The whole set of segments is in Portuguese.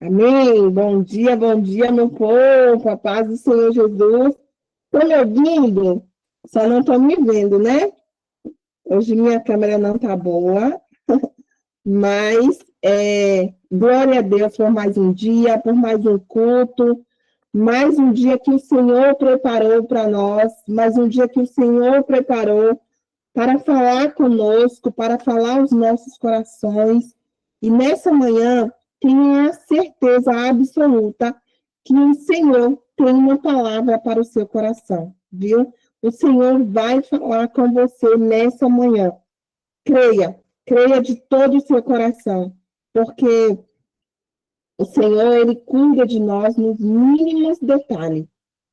Amém. Bom dia, meu povo. A paz do Senhor Jesus. Estão me ouvindo? Só não estão me vendo, né? Hoje minha câmera não está boa, mas glória a Deus por mais um dia, por mais um culto, mais um dia que o Senhor preparou para nós, mais um dia que o Senhor preparou para falar conosco, para falar aos nossos corações. E nessa manhã, tenha certeza absoluta que o Senhor tem uma palavra para o seu coração, viu? O Senhor vai falar com você nessa manhã. Creia de todo o seu coração, porque o Senhor, Ele cuida de nós nos mínimos detalhes,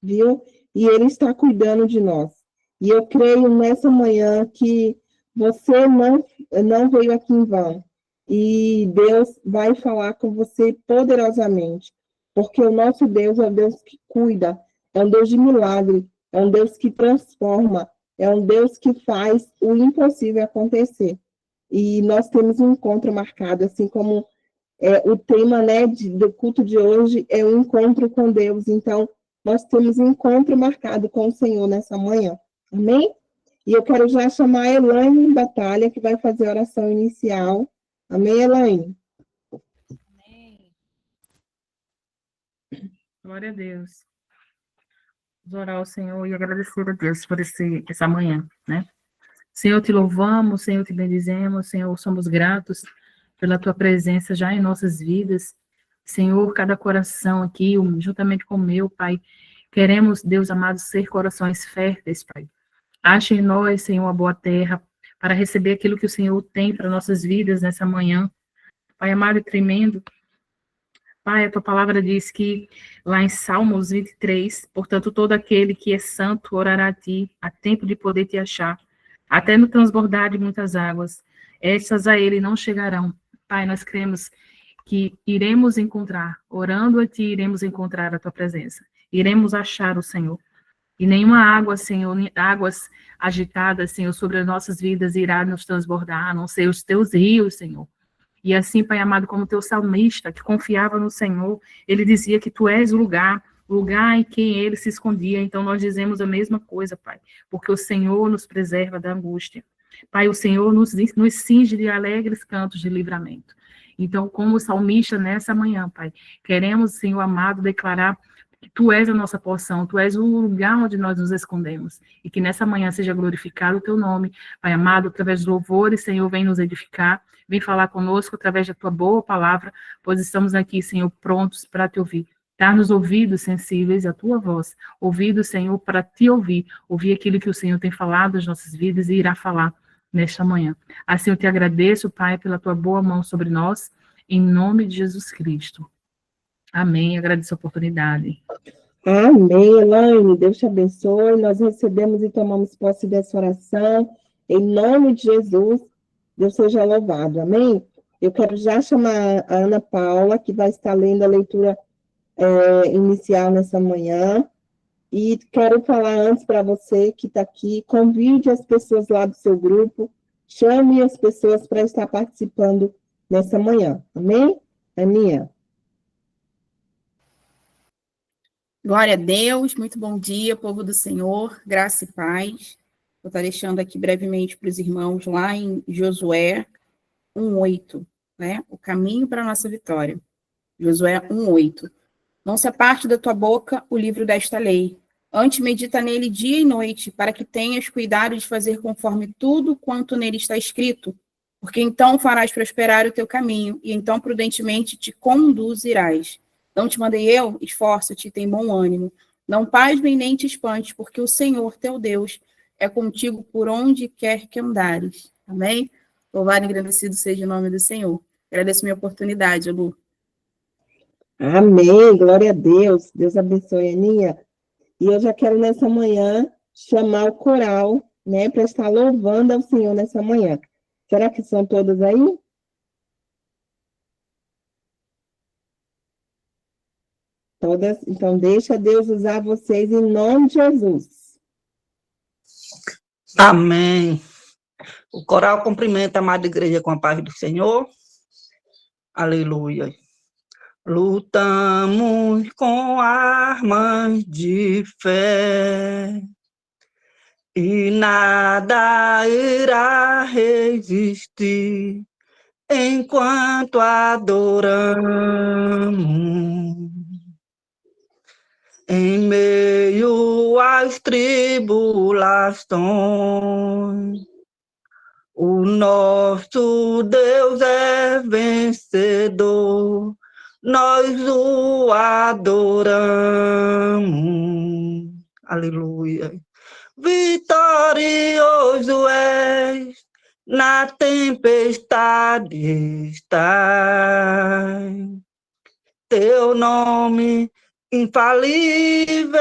viu? E Ele está cuidando de nós. E eu creio nessa manhã que você não veio aqui em vão. E Deus vai falar com você poderosamente. Porque o nosso Deus é um Deus que cuida, é um Deus de milagre, é um Deus que transforma, é um Deus que faz o impossível acontecer. E nós temos um encontro marcado, assim como o tema, né, do culto de hoje é o encontro com Deus. Então, nós temos um encontro marcado com o Senhor nessa manhã. Amém? E eu quero já chamar a Elaine Batalha, que vai fazer a oração inicial. Amém, Elaine? Amém. Glória a Deus. Vamos orar ao Senhor e agradecer a Deus por essa manhã, né? Senhor, te louvamos, Senhor, te bendizemos, Senhor, somos gratos pela tua presença já em nossas vidas. Senhor, cada coração aqui, juntamente com o meu, Pai, queremos, Deus amado, ser corações férteis, Pai. Ache em nós, Senhor, a boa terra, para receber aquilo que o Senhor tem para nossas vidas nessa manhã. Pai amado e tremendo, Pai, a tua palavra diz que, lá em Salmos 23, portanto, todo aquele que é santo orará a ti, a tempo de poder te achar, até no transbordar de muitas águas. Essas a ele não chegarão. Pai, nós cremos que iremos encontrar, orando a ti, iremos encontrar a tua presença. Iremos achar o Senhor. E nenhuma água, Senhor, águas agitadas, Senhor, sobre as nossas vidas irá nos transbordar, a não ser os teus rios, Senhor. E assim, Pai amado, como teu salmista, que confiava no Senhor, ele dizia que tu és o lugar em que ele se escondia. Então, nós dizemos a mesma coisa, Pai, porque o Senhor nos preserva da angústia. Pai, o Senhor nos cinge de alegres cantos de livramento. Então, como salmista, nessa manhã, Pai, queremos, Senhor amado, declarar que tu és a nossa porção, tu és o lugar onde nós nos escondemos, e que nessa manhã seja glorificado o teu nome, Pai amado, através dos louvores, Senhor, vem nos edificar, vem falar conosco através da tua boa palavra, pois estamos aqui, Senhor, prontos para te ouvir. Dar nos ouvidos sensíveis à tua voz, ouvidos, Senhor, para te ouvir aquilo que o Senhor tem falado nas nossas vidas e irá falar nesta manhã. Assim eu te agradeço, Pai, pela tua boa mão sobre nós, em nome de Jesus Cristo. Amém. Agradeço a oportunidade. Amém, Elaine. Deus te abençoe. Nós recebemos e tomamos posse dessa oração. Em nome de Jesus, Deus seja louvado. Amém? Eu quero já chamar a Ana Paula, que vai estar lendo a leitura inicial nessa manhã. E quero falar antes para você que está aqui, convide as pessoas lá do seu grupo, chame as pessoas para estar participando nessa manhã. Amém? Aninha. Glória a Deus, muito bom dia, povo do Senhor, graça e paz. Vou estar deixando aqui brevemente para os irmãos lá em Josué 1:8, né? O caminho para a nossa vitória. Josué 1:8. Não se aparte da tua boca o livro desta lei. Antes medita nele dia e noite, para que tenhas cuidado de fazer conforme tudo quanto nele está escrito, porque então farás prosperar o teu caminho, e então prudentemente te conduzirás. Não te mandei eu? Esforça-te e tem bom ânimo. Não pasme nem te espantes, porque o Senhor, teu Deus, é contigo por onde quer que andares. Amém? Louvado e agradecido seja o nome do Senhor. Agradeço minha oportunidade, Lu. Amém, glória a Deus. Deus abençoe, Aninha. E eu já quero nessa manhã chamar o coral, né, para estar louvando ao Senhor nessa manhã. Será que são todos aí? Todas? Então, deixa Deus usar vocês em nome de Jesus. Amém. O coral cumprimenta a amada igreja com a paz do Senhor. Aleluia. lutamos com armas de fé e nada irá resistir enquanto adoramos. Em meio às tribulações, o nosso Deus é vencedor, nós o adoramos. Aleluia. Vitorioso és, na tempestade estás. Teu nome infalível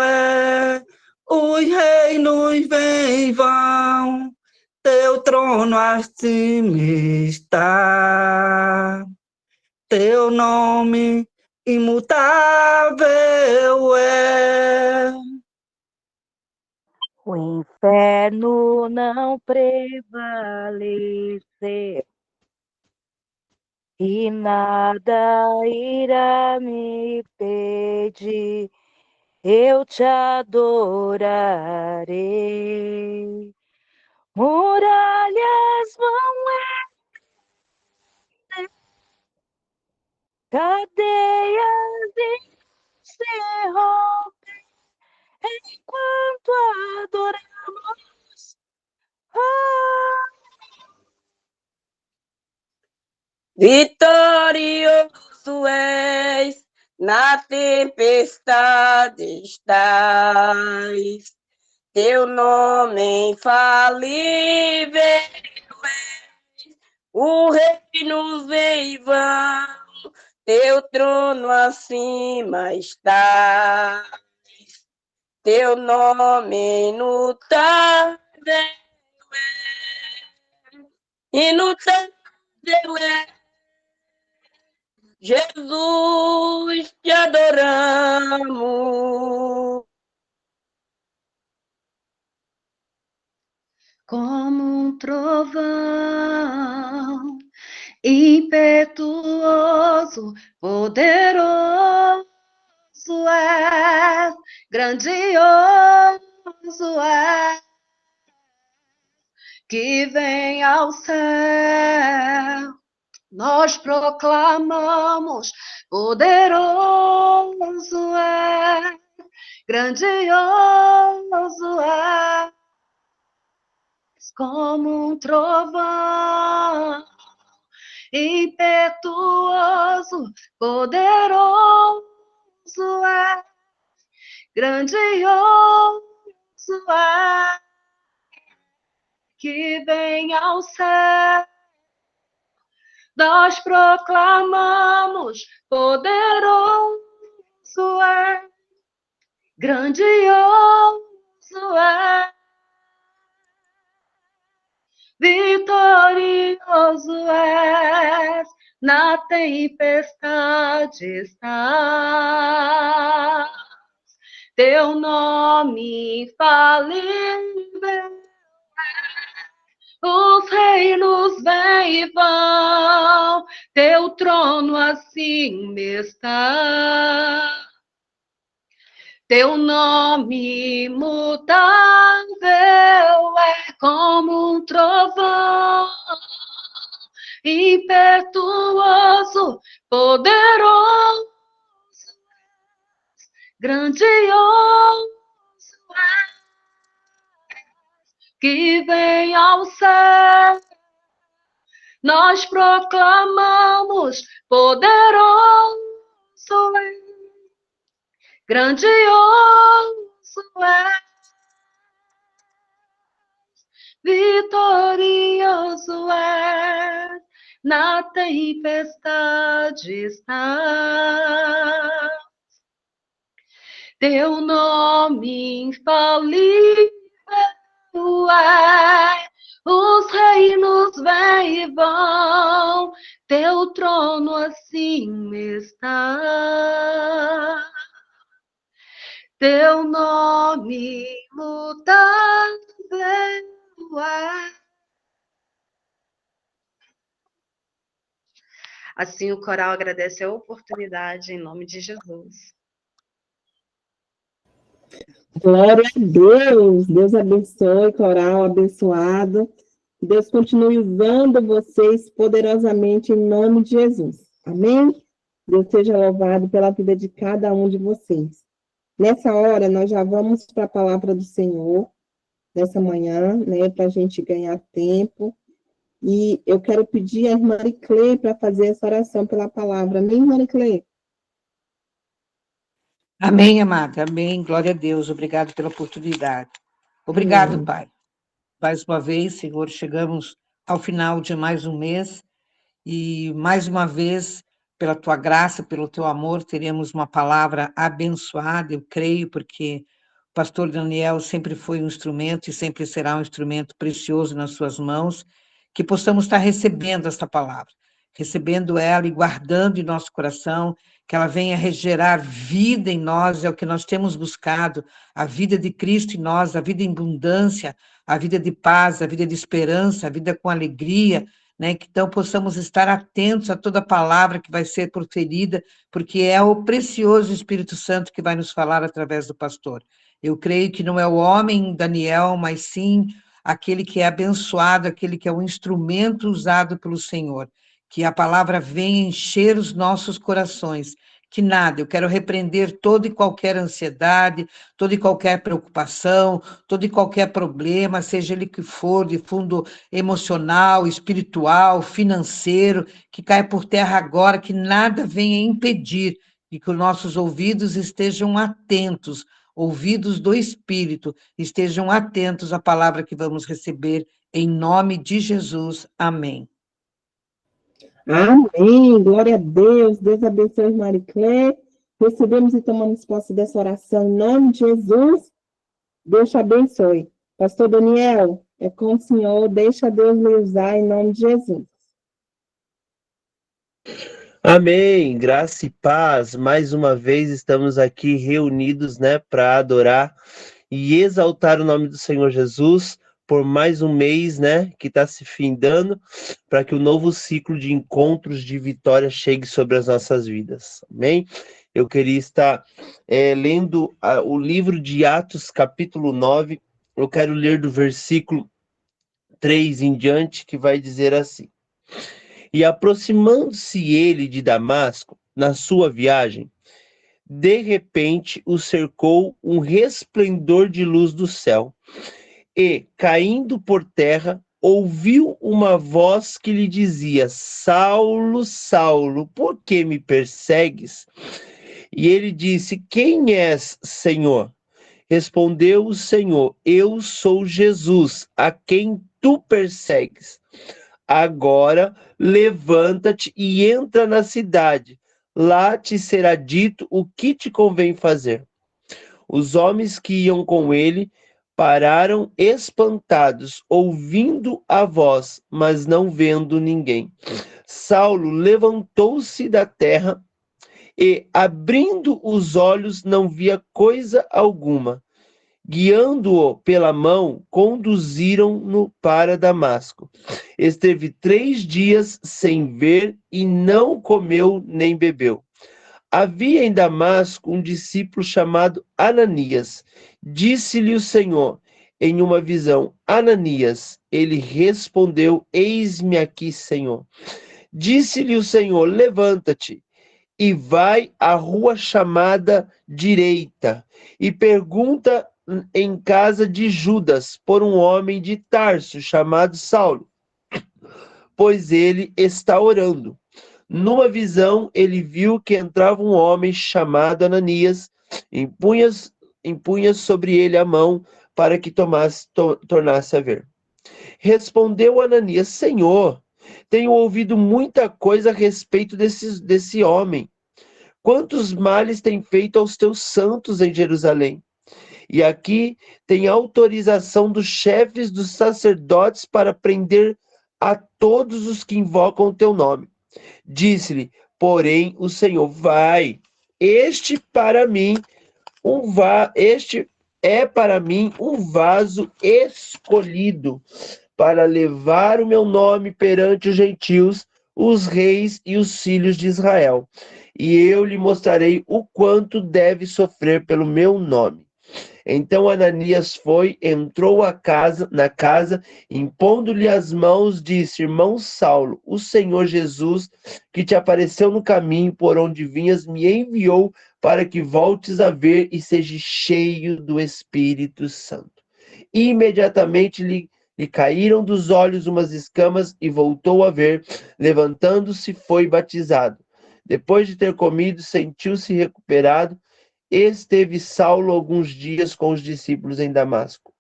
é, os reinos vêm e vão, teu trono acima está. Teu nome imutável é. O inferno não prevalecer e nada irá me impedir, eu te adorarei. Muralhas vão erguer, cadeias se rompem enquanto adoramos. Vitorioso és, na tempestade estás. Teu nome infalível és, o reino vem e vão, teu trono acima está. Teu nome imutável é, imutável é. Jesus, te adoramos. Como um trovão impetuoso, poderoso é, grandioso é, que vem ao céu. Nós proclamamos, poderoso é, grandioso é, como um trovão impetuoso, poderoso é, grandioso é, que vem ao céu. Nós proclamamos, poderoso é, grandioso é, vitorioso és, na tempestade estás. Teu nome infalível, os reinos vêm e vão, teu trono acima está. Teu nome imutável é como um trovão, impetuoso, poderoso, grandioso é, que vem ao céu. Nós proclamamos, poderoso é, grandioso é, vitorioso é, na tempestade está. Teu nome infalível é, os reinos vêm e vão, teu trono acima está. Teu nome imutável é. Assim, o coral agradece a oportunidade em nome de Jesus. Glória a Deus. Deus abençoe, coral abençoado. Deus continue usando vocês poderosamente em nome de Jesus. Amém? Deus seja louvado pela vida de cada um de vocês. Nessa hora, nós já vamos para a palavra do Senhor, nessa manhã, né, para a gente ganhar tempo. E eu quero pedir a irmã Mariclê para fazer essa oração pela palavra. Amém, Mariclê? Amém, amada. Amém. Glória a Deus. Obrigado pela oportunidade. Obrigado, Amém. Pai. Mais uma vez, Senhor, chegamos ao final de mais um mês e, mais uma vez, pela Tua graça, pelo Teu amor, teremos uma palavra abençoada, eu creio, porque o pastor Daniel sempre foi um instrumento e sempre será um instrumento precioso nas Suas mãos, que possamos estar recebendo esta palavra, recebendo ela e guardando em nosso coração, que ela venha regerar vida em nós, é o que nós temos buscado, a vida de Cristo em nós, a vida em abundância, a vida de paz, a vida de esperança, a vida com alegria, né? Que então possamos estar atentos a toda palavra que vai ser proferida, porque é o precioso Espírito Santo que vai nos falar através do pastor. Eu creio que não é o homem Daniel, mas sim aquele que é abençoado, aquele que é o instrumento usado pelo Senhor. Que a palavra venha encher os nossos corações, que nada, eu quero repreender toda e qualquer ansiedade, toda e qualquer preocupação, todo e qualquer problema, seja ele que for, de fundo emocional, espiritual, financeiro, que caia por terra agora, que nada venha impedir e que os nossos ouvidos estejam atentos, ouvidos do Espírito, estejam atentos à palavra que vamos receber, em nome de Jesus. Amém. Amém. Glória a Deus. Deus abençoe, Mariclé. Recebemos e tomamos posse dessa oração em nome de Jesus. Deus te abençoe. Pastor Daniel, é com o senhor. Deixa Deus lhe usar em nome de Jesus. Amém, graça e paz. Mais uma vez estamos aqui reunidos, né, para adorar e exaltar o nome do Senhor Jesus por mais um mês, né, que está se findando, para que o novo ciclo de encontros de vitória chegue sobre as nossas vidas. Amém? Eu queria estar lendo o livro de Atos, capítulo 9. Eu quero ler do versículo 3 em diante, que vai dizer assim: E aproximando-se ele de Damasco, na sua viagem, de repente o cercou um resplendor de luz do céu, e, caindo por terra, ouviu uma voz que lhe dizia: Saulo, Saulo, por que me persegues? E ele disse: Quem és, Senhor? Respondeu o Senhor: Eu sou Jesus, a quem tu persegues. Agora levanta-te e entra na cidade. Lá te será dito o que te convém fazer. Os homens que iam com ele pararam espantados, ouvindo a voz, mas não vendo ninguém. Saulo levantou-se da terra e, abrindo os olhos, não via coisa alguma. Guiando-o pela mão, conduziram-no para Damasco. Esteve 3 dias sem ver e não comeu nem bebeu. Havia em Damasco um discípulo chamado Ananias. Disse-lhe o Senhor em uma visão: Ananias. Ele respondeu: Eis-me aqui, Senhor. Disse-lhe o Senhor: Levanta-te e vai à rua chamada Direita e pergunta em casa de Judas por um homem de Tarso chamado Saulo, pois ele está orando. Numa visão, ele viu que entrava um homem chamado Ananias, impunha sobre ele a mão para que tornasse a ver. Respondeu Ananias: Senhor, tenho ouvido muita coisa a respeito desse homem. Quantos males tem feito aos teus santos em Jerusalém? E aqui tem autorização dos chefes dos sacerdotes para prender a todos os que invocam o teu nome. Disse-lhe, porém, o Senhor: vai, este é para mim um vaso escolhido para levar o meu nome perante os gentios, os reis e os filhos de Israel, e eu lhe mostrarei o quanto deve sofrer pelo meu nome. Então Ananias foi, entrou na casa, impondo-lhe as mãos, disse: Irmão Saulo, o Senhor Jesus, que te apareceu no caminho por onde vinhas, me enviou para que voltes a ver e seja cheio do Espírito Santo. Imediatamente lhe caíram dos olhos umas escamas e voltou a ver. Levantando-se, foi batizado. Depois de ter comido, sentiu-se recuperado. Esteve Saulo alguns dias com os discípulos em Damasco.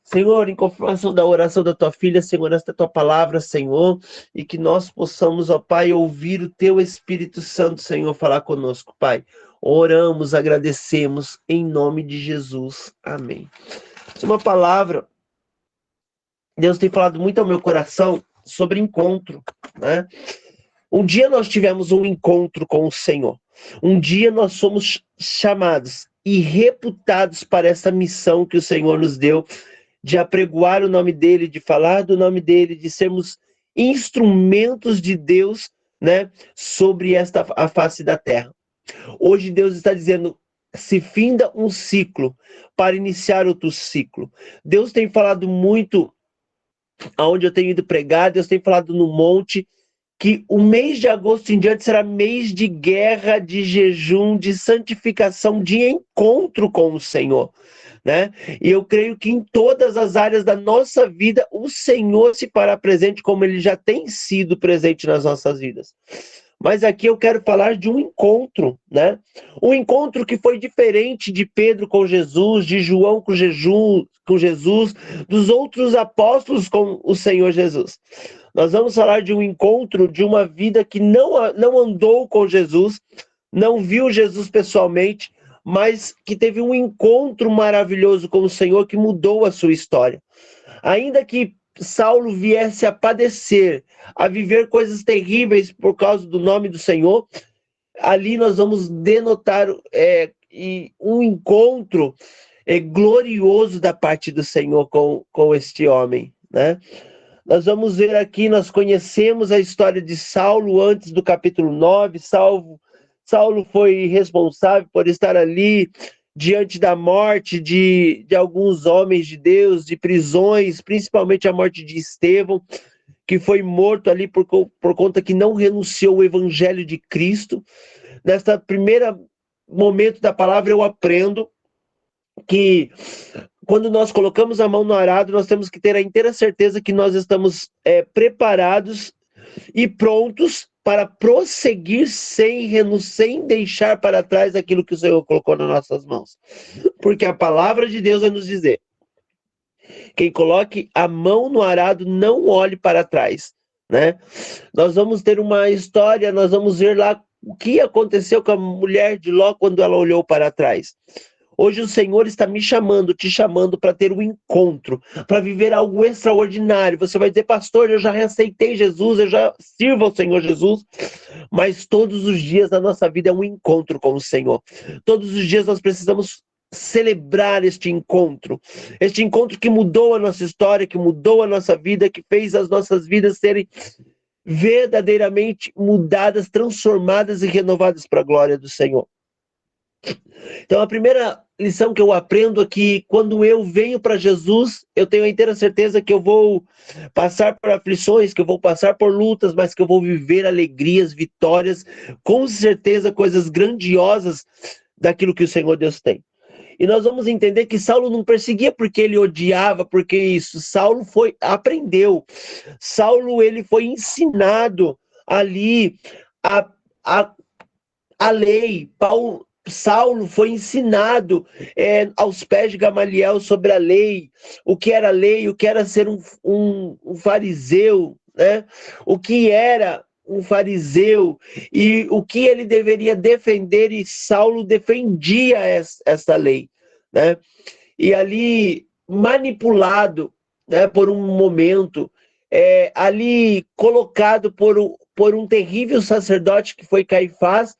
Senhor, em confirmação da oração da tua filha, Senhor, esta tua palavra, Senhor, e que nós possamos, ó Pai, ouvir o teu Espírito Santo, Senhor, falar conosco, Pai. Oramos, agradecemos, em nome de Jesus. Amém. Essa é uma palavra, Deus tem falado muito ao meu coração sobre encontro, né? Um dia nós tivemos um encontro com o Senhor. Um dia nós somos chamados e reputados para essa missão que o Senhor nos deu, de apregoar o nome dele, de falar do nome dele, de sermos instrumentos de Deus, né, sobre a face da terra. Hoje Deus está dizendo: se finda um ciclo para iniciar outro ciclo. Deus tem falado muito, aonde eu tenho ido pregar, Deus tem falado no monte, que o mês de agosto em diante será mês de guerra, de jejum, de santificação, de encontro com o Senhor, né? E eu creio que em todas as áreas da nossa vida, o Senhor se fará presente como ele já tem sido presente nas nossas vidas. Mas aqui eu quero falar de um encontro, né? Um encontro que foi diferente de Pedro com Jesus, de João com Jesus, dos outros apóstolos com o Senhor Jesus. Nós vamos falar de um encontro de uma vida que não andou com Jesus, não viu Jesus pessoalmente, mas que teve um encontro maravilhoso com o Senhor que mudou a sua história. Ainda que Saulo viesse a padecer, a viver coisas terríveis por causa do nome do Senhor, ali nós vamos denotar um encontro glorioso da parte do Senhor com este homem, né? Nós vamos ver aqui, nós conhecemos a história de Saulo antes do capítulo 9. Saulo foi responsável por estar ali diante da morte de alguns homens de Deus, de prisões, principalmente a morte de Estevão, que foi morto ali por conta que não renunciou ao evangelho de Cristo. Nesta primeira momento da palavra eu aprendo que quando nós colocamos a mão no arado, nós temos que ter a inteira certeza que nós estamos preparados e prontos para prosseguir sem deixar para trás aquilo que o Senhor colocou nas nossas mãos. Porque a palavra de Deus vai nos dizer: quem coloque a mão no arado não olhe para trás, né? Nós vamos ter uma história, nós vamos ver lá o que aconteceu com a mulher de Ló quando ela olhou para trás. Hoje o Senhor está te chamando para ter um encontro, para viver algo extraordinário. Você vai dizer: pastor, eu já aceitei Jesus, eu já sirvo ao Senhor Jesus, mas todos os dias da nossa vida é um encontro com o Senhor. Todos os dias nós precisamos celebrar este encontro que mudou a nossa história, que mudou a nossa vida, que fez as nossas vidas serem verdadeiramente mudadas, transformadas e renovadas para a glória do Senhor. Então a primeira lição que eu aprendo é que quando eu venho para Jesus, eu tenho a inteira certeza que eu vou passar por aflições, que eu vou passar por lutas, mas que eu vou viver alegrias, vitórias, com certeza coisas grandiosas daquilo que o Senhor Deus tem. E nós vamos entender que Saulo não perseguia porque ele odiava, porque isso. Saulo aprendeu. Saulo, ele foi ensinado ali a lei. Saulo foi ensinado aos pés de Gamaliel sobre a lei, o que era lei, o que era ser um fariseu, né? O que era um fariseu e o que ele deveria defender, e Saulo defendia essa lei, né? E ali manipulado, né, por um momento, ali colocado por um terrível sacerdote que foi Caifás,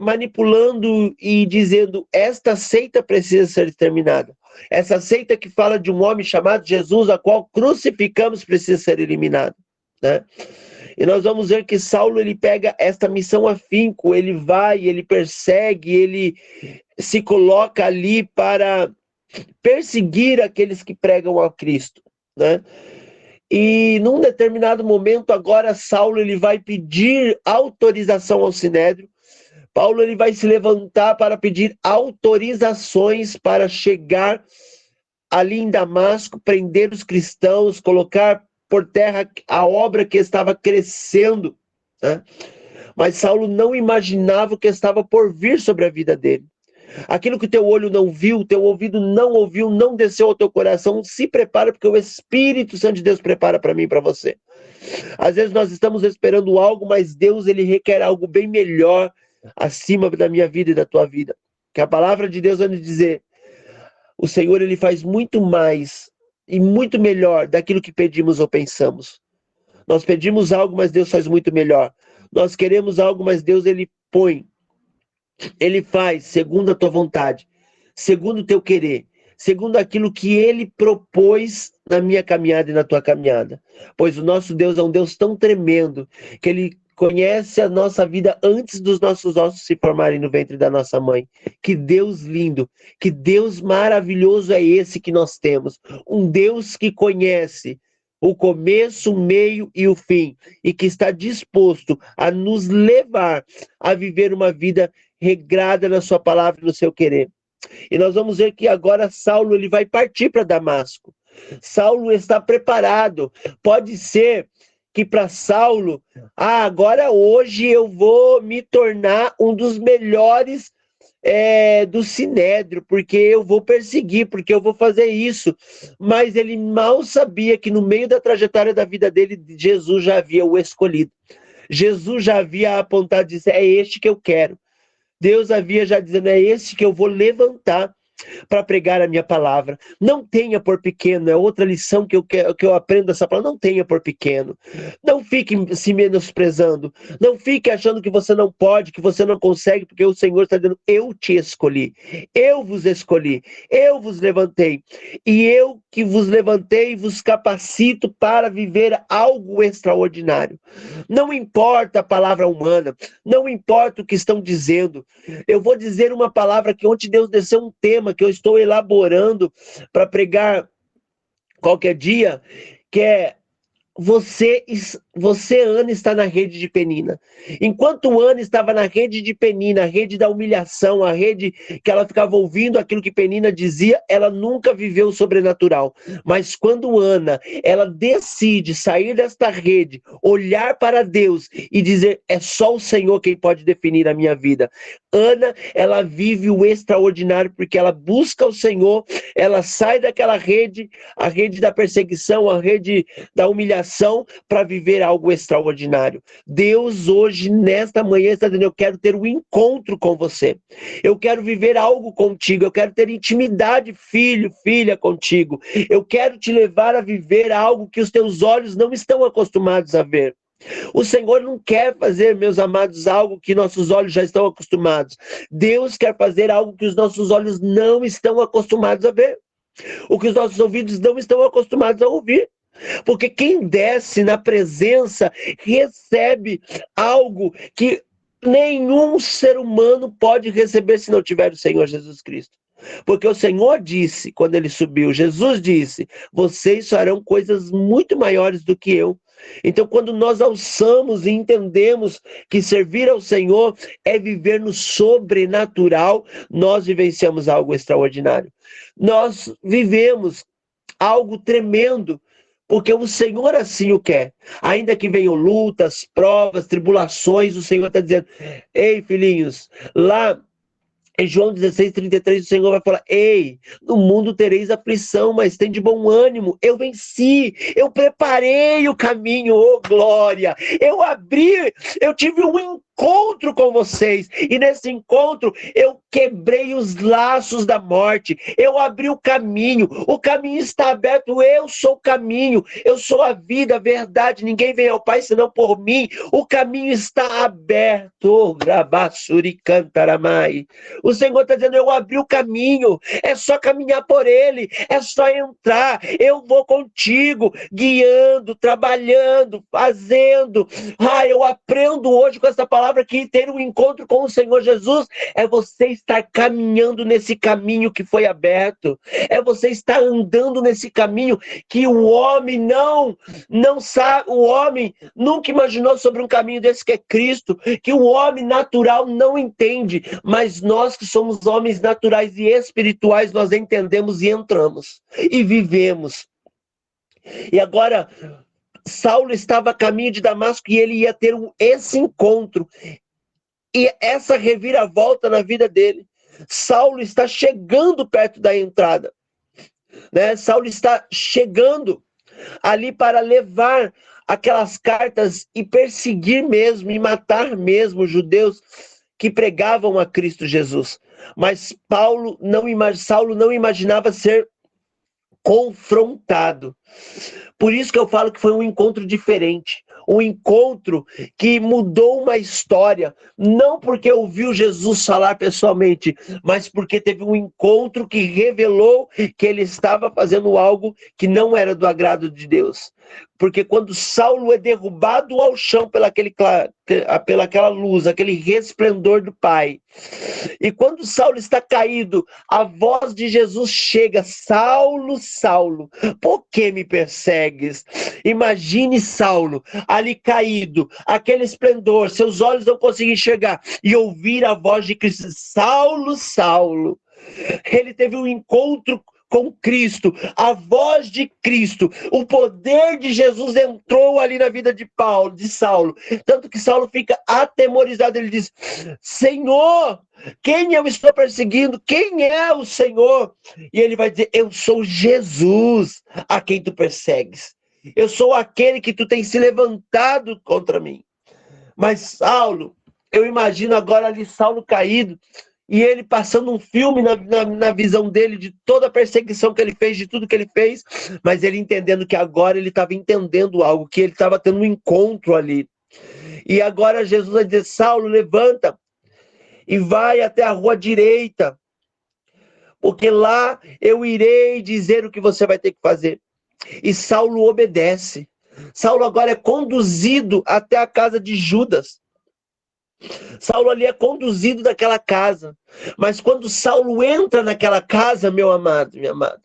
manipulando e dizendo: esta seita precisa ser exterminada. Essa seita que fala de um homem chamado Jesus, a qual crucificamos, precisa ser eliminada. né? E nós vamos ver que Saulo, ele pega esta missão afinco, ele vai, ele persegue, ele se coloca ali para perseguir aqueles que pregam a Cristo, né? E num determinado momento, agora Saulo, ele vai pedir autorização ao Sinédrio. Paulo, ele vai se levantar para pedir autorizações para chegar ali em Damasco, prender os cristãos, colocar por terra a obra que estava crescendo, né? Mas Saulo não imaginava o que estava por vir sobre a vida dele. Aquilo que teu olho não viu, teu ouvido não ouviu, não desceu ao teu coração, se prepara, porque o Espírito Santo de Deus prepara para mim e para você. Às vezes nós estamos esperando algo, mas Deus, ele requer algo bem melhor acima da minha vida e da tua vida. Que a palavra de Deus vai nos dizer, o Senhor, ele faz muito mais e muito melhor daquilo que pedimos ou pensamos. Nós pedimos algo, mas Deus faz muito melhor. Nós queremos algo, mas Deus, ele põe, ele faz segundo a tua vontade, segundo o teu querer, segundo aquilo que ele propôs na minha caminhada e na tua caminhada. Pois o nosso Deus é um Deus tão tremendo que ele conhece a nossa vida antes dos nossos ossos se formarem no ventre da nossa mãe. Que Deus lindo, que Deus maravilhoso é esse que nós temos. Um Deus que conhece o começo, o meio e o fim, e que está disposto a nos levar a viver uma vida regrada na sua palavra e no seu querer. E nós vamos ver que agora Saulo, ele vai partir para Damasco. Saulo está preparado. Pode ser que para Saulo, agora hoje eu vou me tornar um dos melhores do Sinédrio, porque eu vou perseguir, porque eu vou fazer isso. Mas ele mal sabia que no meio da trajetória da vida dele, Jesus já havia o escolhido. Jesus já havia apontado e disse, é este que eu quero. Deus havia já dizendo, é esse que eu vou levantar para pregar a minha palavra. Não tenha por pequeno, é outra lição que eu aprendo dessa palavra, não tenha por pequeno. Não fique se menosprezando, não fique achando que você não pode, que você não consegue, porque o Senhor está dizendo, eu te escolhi, eu vos escolhi, eu vos levantei, e eu que vos levantei, vos capacito para viver algo extraordinário. Não importa a palavra humana, não importa o que estão dizendo, eu vou dizer uma palavra que ontem Deus desceu um tema que eu estou elaborando para pregar qualquer dia, que é você, Ana, está na rede de Penina. Enquanto Ana estava na rede de Penina, a rede da humilhação, a rede que ela ficava ouvindo aquilo que Penina dizia, ela nunca viveu o sobrenatural. Mas quando Ana, ela decide sair desta rede, olhar para Deus e dizer, é só o Senhor quem pode definir a minha vida. Ana, ela vive o extraordinário porque ela busca o Senhor, ela sai daquela rede, a rede da perseguição, a rede da humilhação, para viver algo extraordinário. Deus hoje, nesta manhã, está dizendo, eu quero ter um encontro com você. Eu quero viver algo contigo. Eu quero ter intimidade, filho, filha, contigo. Eu quero te levar a viver algo que os teus olhos não estão acostumados a ver. O Senhor não quer fazer, meus amados, algo que nossos olhos já estão acostumados. Deus quer fazer algo que os nossos olhos não estão acostumados a ver. O que os nossos ouvidos não estão acostumados a ouvir. Porque quem desce na presença recebe algo que nenhum ser humano pode receber se não tiver o Senhor Jesus Cristo. Porque o Senhor disse, quando ele subiu, Jesus disse, vocês farão coisas muito maiores do que eu. Então, quando nós alçamos e entendemos que servir ao Senhor é viver no sobrenatural, nós vivenciamos algo extraordinário. Nós vivemos algo tremendo, porque o Senhor assim o quer. Ainda que venham lutas, provas, tribulações, o Senhor está dizendo, ei, filhinhos, lá em João 16:33, o Senhor vai falar, ei, no mundo tereis aflição, mas tem de bom ânimo, eu venci, eu preparei o caminho, oh glória, eu tive um encontro com vocês. E nesse encontro, eu quebrei os laços da morte. Eu abri o caminho está aberto. Eu sou o caminho, eu sou a vida, a verdade. Ninguém vem ao Pai senão por mim. O caminho está aberto. Grabassuri cantaramai. O Senhor está dizendo, eu abri o caminho. É só caminhar por ele. É só entrar. Eu vou contigo, guiando, trabalhando, fazendo. Eu aprendo hoje com essa palavra que ter um encontro com o Senhor Jesus é você estar caminhando nesse caminho que foi aberto. É você estar andando nesse caminho que o homem não sabe, o homem nunca imaginou sobre um caminho desse que é Cristo, que o homem natural não entende, mas nós que somos homens naturais e espirituais, nós entendemos e entramos e vivemos. E agora Saulo estava a caminho de Damasco e ele ia ter esse encontro e essa reviravolta na vida dele. Saulo está chegando perto da entrada, né? Saulo está chegando ali para levar aquelas cartas e perseguir mesmo e matar mesmo os judeus que pregavam a Cristo Jesus. Mas Saulo não imaginava ser confrontado. Por isso que eu falo que foi um encontro diferente, um encontro que mudou uma história, não porque ouviu Jesus falar pessoalmente, mas porque teve um encontro que revelou que ele estava fazendo algo que não era do agrado de Deus. Porque quando Saulo é derrubado ao chão pelaquela luz, aquele resplendor do Pai, e quando Saulo está caído, a voz de Jesus chega: Saulo, Saulo, por que me persegues? Imagine Saulo ali caído, aquele esplendor, seus olhos não conseguem enxergar, e ouvir a voz de Cristo: Saulo, Saulo. Ele teve um encontro com Cristo, a voz de Cristo, o poder de Jesus entrou ali na vida de Saulo, tanto que Saulo fica atemorizado, ele diz: Senhor, quem eu estou perseguindo? Quem é o Senhor? E ele vai dizer: eu sou Jesus a quem tu persegues, eu sou aquele que tu tens se levantado contra mim. Mas Saulo, eu imagino agora ali Saulo caído, e ele passando um filme na visão dele de toda a perseguição que ele fez, de tudo que ele fez, mas ele entendendo que agora ele estava entendendo algo, que ele estava tendo um encontro ali. E agora Jesus vai dizer: Saulo, levanta e vai até a rua direita, porque lá eu irei dizer o que você vai ter que fazer. E Saulo obedece. Saulo agora é conduzido até a casa de Judas. Saulo ali é conduzido daquela casa. Mas quando Saulo entra naquela casa, meu amado, minha amada,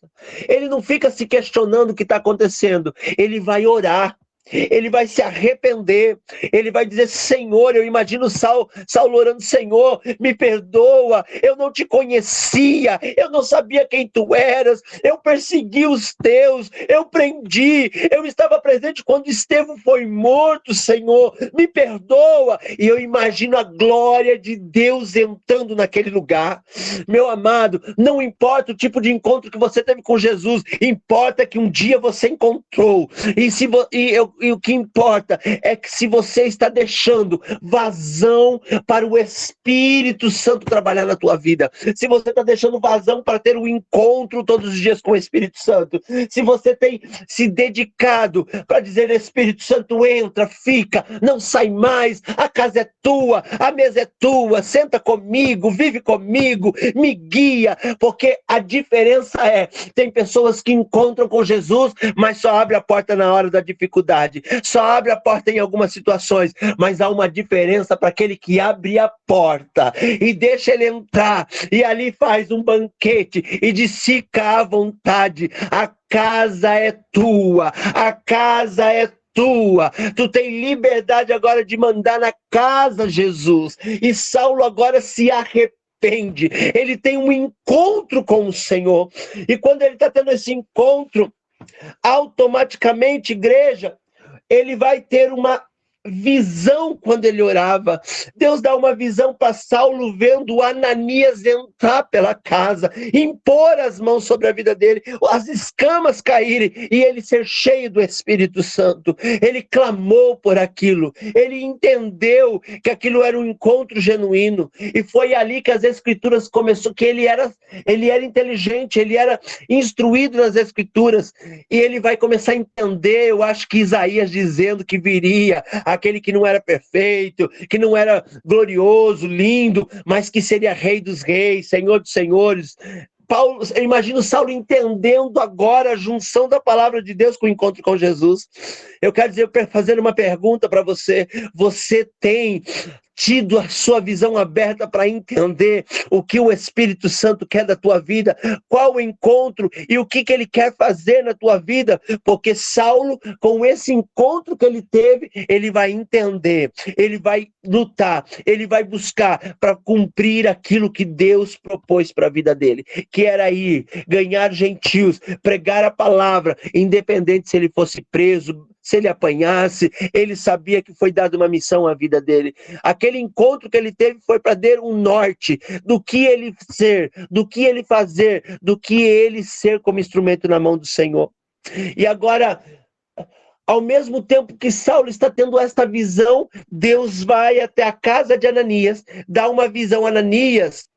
ele não fica se questionando o que está acontecendo. Ele vai orar. Ele vai se arrepender, ele vai dizer: Senhor, eu imagino Saulo orando: Senhor, me perdoa, eu não te conhecia, eu não sabia quem tu eras, eu persegui os teus, eu prendi, eu estava presente quando Estevão foi morto, Senhor, me perdoa. E eu imagino a glória de Deus entrando naquele lugar. Meu amado, não importa o tipo de encontro que você teve com Jesus, importa que um dia você encontrou, e o que importa é que se você está deixando vazão para o Espírito Santo trabalhar na tua vida, se você está deixando vazão para ter um encontro todos os dias com o Espírito Santo, se você tem se dedicado para dizer: Espírito Santo, entra, fica, não sai mais, a casa é tua, a mesa é tua, senta comigo, vive comigo, me guia, porque a diferença é, tem pessoas que encontram com Jesus, mas só abre a porta na hora da dificuldade, só abre a porta em algumas situações, mas há uma diferença para aquele que abre a porta e deixa ele entrar, e ali faz um banquete e diz: fica à vontade, a casa é tua, a casa é tua, tu tem liberdade agora de mandar na casa, Jesus. E Saulo agora se arrepende, ele tem um encontro com o Senhor, e quando ele está tendo esse encontro, automaticamente, igreja, ele vai ter uma visão quando ele orava. Deus dá uma visão para Saulo vendo Ananias entrar pela casa, impor as mãos sobre a vida dele, as escamas caírem e ele ser cheio do Espírito Santo. Ele clamou por aquilo, ele entendeu que aquilo era um encontro genuíno e foi ali que as Escrituras começou, que ele era inteligente, ele era instruído nas Escrituras e ele vai começar a entender. Eu acho que Isaías dizendo que viria aquele que não era perfeito, que não era glorioso, lindo, mas que seria Rei dos Reis, Senhor dos Senhores. Paulo, eu imagino Saulo entendendo agora a junção da palavra de Deus com o encontro com Jesus. Eu quero dizer, fazer uma pergunta para você. Você tem tido a sua visão aberta para entender o que o Espírito Santo quer da tua vida, qual o encontro e o que ele quer fazer na tua vida? Porque Saulo, com esse encontro que ele teve, ele vai entender, ele vai lutar, ele vai buscar para cumprir aquilo que Deus propôs para a vida dele, que era ir, ganhar gentios, pregar a palavra, independente se ele fosse preso, se ele apanhasse, ele sabia que foi dada uma missão à vida dele. Aquele encontro que ele teve foi para dar um norte do que ele ser, do que ele fazer, do que ele ser como instrumento na mão do Senhor. E agora, ao mesmo tempo que Saulo está tendo esta visão, Deus vai até a casa de Ananias, dá uma visão a Ananias.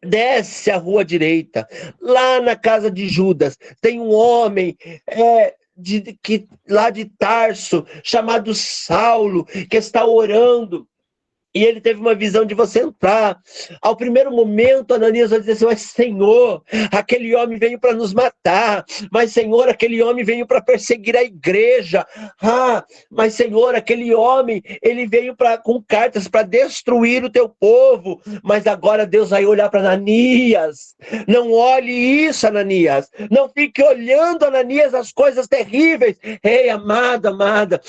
Desce a rua direita, lá na casa de Judas, tem um homem lá de Tarso, chamado Saulo, que está orando. E ele teve uma visão de você entrar. Ao primeiro momento, Ananias vai dizer assim: mas Senhor, aquele homem veio para nos matar. Mas Senhor, aquele homem veio para perseguir a igreja. Mas Senhor, aquele homem, ele veio com cartas para destruir o teu povo. Mas agora Deus vai olhar para Ananias. Não olhe isso, Ananias. Não fique olhando, Ananias, as coisas terríveis. Ei, amada,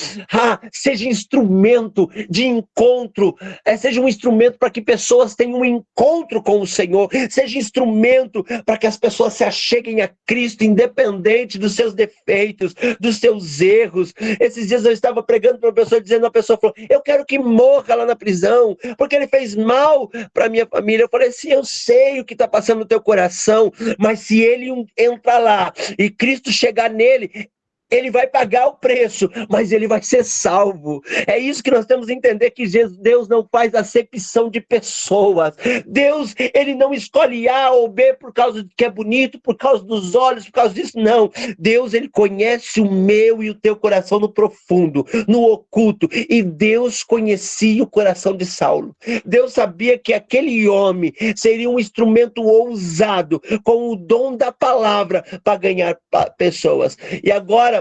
seja instrumento de encontro. Seja um instrumento para que pessoas tenham um encontro com o Senhor, seja instrumento para que as pessoas se acheguem a Cristo, independente dos seus defeitos, dos seus erros. Esses dias eu estava pregando para uma pessoa, dizendo, a pessoa falou: eu quero que morra lá na prisão, porque ele fez mal para a minha família. Eu falei assim: eu sei o que está passando no teu coração, mas se ele entrar lá e Cristo chegar nele, ele vai pagar o preço, mas ele vai ser salvo. É isso que nós temos que entender, que Deus não faz acepção de pessoas. Deus, ele não escolhe A ou B por causa de que é bonito, por causa dos olhos, por causa disso, não. Deus, ele conhece o meu e o teu coração no profundo, no oculto. E Deus conhecia o coração de Saulo. Deus sabia que aquele homem seria um instrumento ousado, com o dom da palavra, para ganhar pessoas. E agora,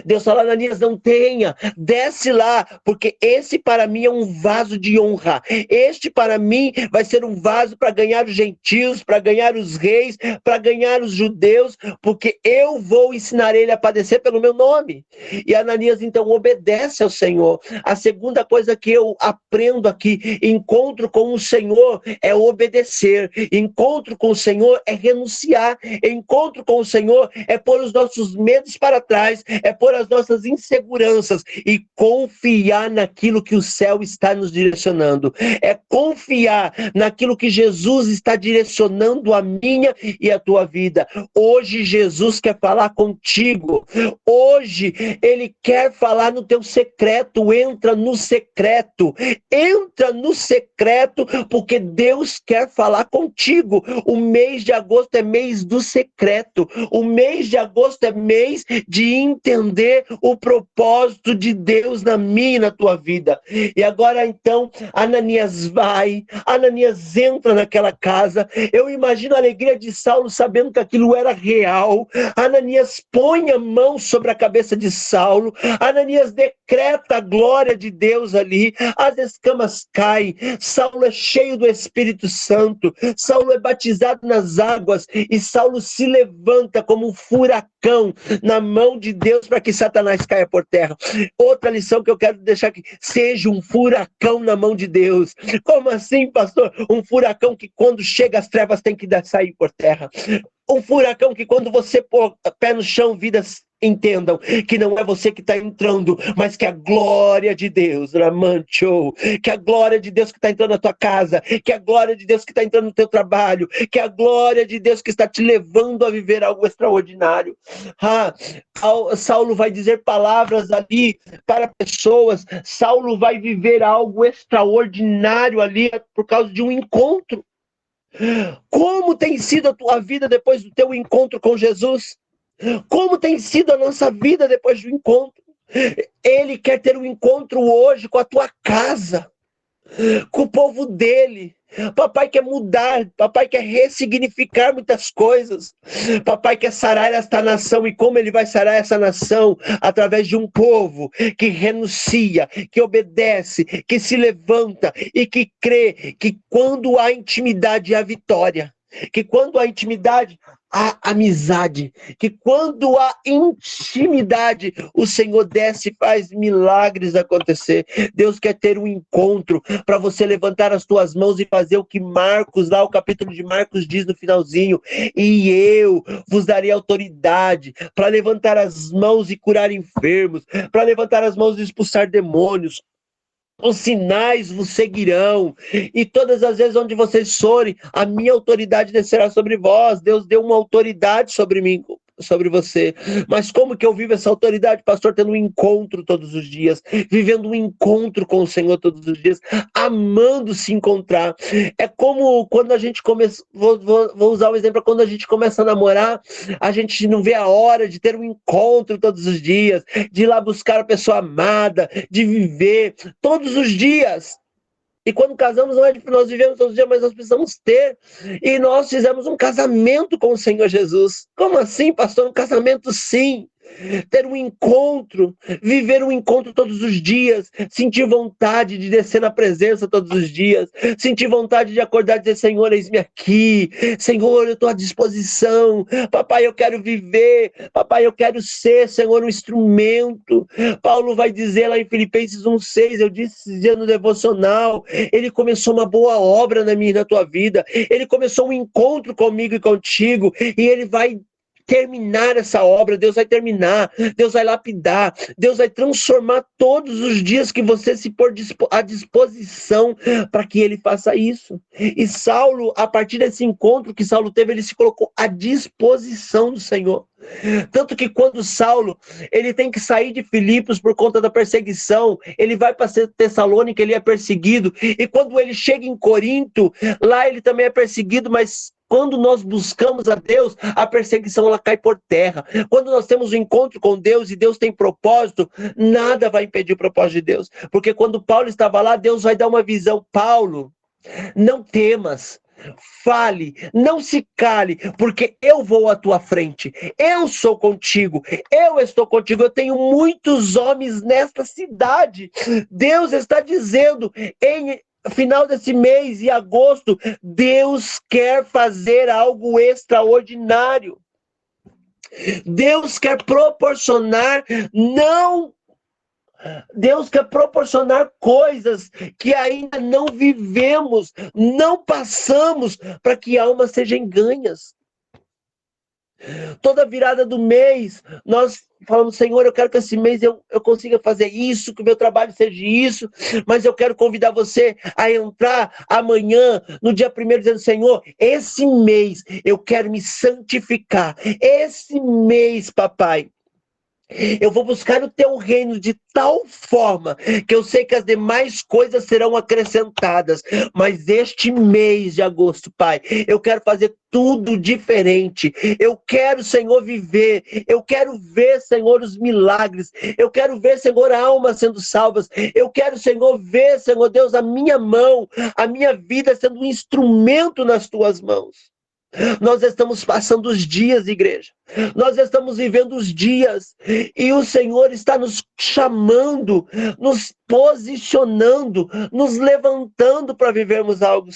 Deus fala: Ananias, não tenha, desce lá, porque esse para mim é um vaso de honra. Este para mim vai ser um vaso para ganhar os gentios, para ganhar os reis, para ganhar os judeus, porque eu vou ensinar ele a padecer pelo meu nome. E Ananias então obedece ao Senhor. A segunda coisa que eu aprendo aqui: encontro com o Senhor é obedecer, encontro com o Senhor é renunciar, encontro com o Senhor é pôr os nossos medos para trás, é pôr as nossas inseguranças e confiar naquilo que o céu está nos direcionando. É confiar naquilo que Jesus está direcionando a minha e a tua vida. Hoje Jesus quer falar contigo. Hoje ele quer falar no teu secreto. Entra no secreto. Entra no secreto, porque Deus quer falar contigo. O mês de agosto é mês do secreto. O mês de agosto é mês de entender o propósito de Deus na minha e na tua vida. E agora então, Ananias entra naquela casa. Eu imagino a alegria de Saulo sabendo que aquilo era real. Ananias põe a mão sobre a cabeça de Saulo. Ananias decreta a glória de Deus ali. As escamas caem. Saulo é cheio do Espírito Santo. Saulo é batizado nas águas e Saulo se levanta como um furacão na mão de Deus para que Satanás caia por terra. Outra lição que eu quero deixar aqui: seja um furacão na mão de Deus. Como assim, pastor? Um furacão que quando chega as trevas tem que sair por terra. Um furacão que quando você pôr pé no chão, entendam que não é você que está entrando, mas que a glória de Deus, Ramancho, que a glória de Deus que está entrando na tua casa, que a glória de Deus que está entrando no teu trabalho, que a glória de Deus que está te levando a viver algo extraordinário. Saulo vai dizer palavras ali para pessoas, Saulo vai viver algo extraordinário ali por causa de um encontro. Como tem sido a tua vida depois do teu encontro com Jesus? Como tem sido a nossa vida depois do encontro? Ele quer ter um encontro hoje com a tua casa, com o povo dele. Papai quer mudar, papai quer ressignificar muitas coisas. Papai quer sarar esta nação. E como ele vai sarar essa nação? Através de um povo que renuncia, que obedece, que se levanta e que crê que quando há intimidade há vitória. Que quando há intimidade há amizade, que quando há intimidade, o Senhor desce e faz milagres acontecer. Deus quer ter um encontro para você levantar as tuas mãos e fazer o que Marcos, lá o capítulo de Marcos diz no finalzinho: e eu vos darei autoridade para levantar as mãos e curar enfermos, para levantar as mãos e expulsar demônios. Os sinais vos seguirão, e todas as vezes onde vocês forem, a minha autoridade descerá sobre vós. Deus deu uma autoridade sobre mim, sobre você. Mas como que eu vivo essa autoridade, pastor? Tendo um encontro todos os dias, vivendo um encontro com o Senhor todos os dias, amando se encontrar. É como quando a gente começa, vou usar o exemplo, quando a gente começa a namorar, a gente não vê a hora de ter um encontro todos os dias, de ir lá buscar a pessoa amada, de viver todos os dias. E quando casamos, não é que nós vivemos todos os dias, mas nós precisamos ter. E nós fizemos um casamento com o Senhor Jesus. Como assim, pastor? Um casamento, sim. Ter um encontro, viver um encontro todos os dias, sentir vontade de descer na presença todos os dias, sentir vontade de acordar e dizer: Senhor, eis-me aqui, Senhor, eu estou à disposição, papai, eu quero viver, papai, eu quero ser, Senhor, um instrumento. Paulo vai dizer lá em Filipenses 1:6, eu disse no devocional, ele começou uma boa obra na minha e na tua vida, ele começou um encontro comigo e contigo, e ele vai terminar essa obra. Deus vai terminar, Deus vai lapidar, Deus vai transformar todos os dias que você se pôr à disposição para que ele faça isso. E Saulo, a partir desse encontro que Saulo teve, ele se colocou à disposição do Senhor. Tanto que quando Saulo, ele tem que sair de Filipos por conta da perseguição, ele vai para Tessalônica, ele é perseguido, e quando ele chega em Corinto, lá ele também é perseguido, mas quando nós buscamos a Deus, a perseguição ela cai por terra. Quando nós temos um encontro com Deus e Deus tem propósito, nada vai impedir o propósito de Deus. Porque quando Paulo estava lá, Deus vai dar uma visão: Paulo, não temas, fale, não se cale, porque eu vou à tua frente, eu sou contigo, eu estou contigo, eu tenho muitos homens nesta cidade. Deus está dizendo, em final desse mês, em agosto, Deus quer fazer algo extraordinário. Deus quer proporcionar, Deus quer proporcionar coisas que ainda não vivemos, não passamos, para que almas sejam ganhas. Toda virada do mês, nós falamos: Senhor, eu quero que esse mês eu consiga fazer isso, que o meu trabalho seja isso, mas eu quero convidar você a entrar amanhã, no dia 1º, dizendo: Senhor, esse mês eu quero me santificar, esse mês, papai, eu vou buscar o teu reino de tal forma que eu sei que as demais coisas serão acrescentadas, mas este mês de agosto, Pai, eu quero fazer tudo diferente. Eu quero, Senhor, viver, eu quero ver, Senhor, os milagres, eu quero ver, Senhor, almas sendo salvas, eu quero, Senhor, ver, Senhor Deus, a minha mão, a minha vida sendo um instrumento nas tuas mãos. Nós estamos passando os dias, igreja. Nós estamos vivendo os dias. E o Senhor está nos chamando, nos posicionando, nos levantando para vivermos algo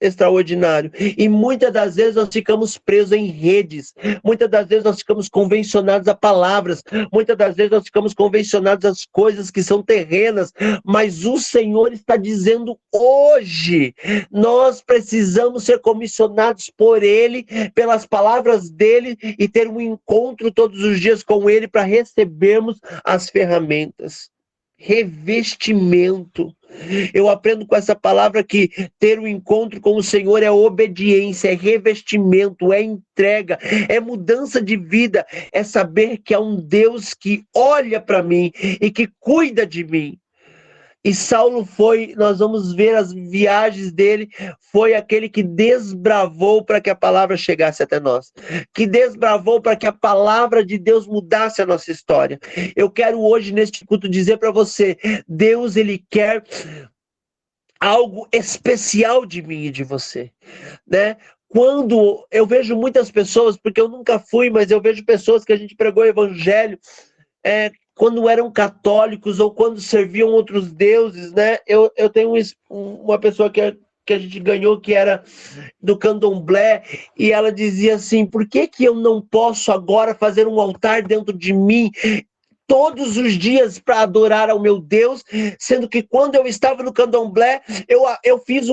extraordinário. E muitas das vezes nós ficamos presos em redes, muitas das vezes nós ficamos convencionados a palavras, muitas das vezes nós ficamos convencionados às coisas que são terrenas, mas o Senhor está dizendo hoje, nós precisamos ser comissionados por Ele, pelas palavras dEle, e ter um encontro todos os dias com Ele para recebermos as ferramentas. Revestimento. Eu aprendo com essa palavra que ter um encontro com o Senhor é obediência, é revestimento, é entrega, é mudança de vida, é saber que há um Deus que olha para mim e que cuida de mim. E Saulo foi, nós vamos ver as viagens dele, foi aquele que desbravou para que a palavra chegasse até nós, que desbravou para que a palavra de Deus mudasse a nossa história. Eu quero hoje, neste culto, dizer para você, Deus, Ele quer algo especial de mim e de você, né? Quando eu vejo muitas pessoas, porque eu nunca fui, mas eu vejo pessoas que a gente pregou o evangelho, quando eram católicos ou quando serviam outros deuses, né? Eu tenho uma pessoa que a gente ganhou, que era do candomblé, e ela dizia assim, por que eu não posso agora fazer um altar dentro de mim todos os dias para adorar ao meu Deus, sendo que quando eu estava no candomblé, eu fiz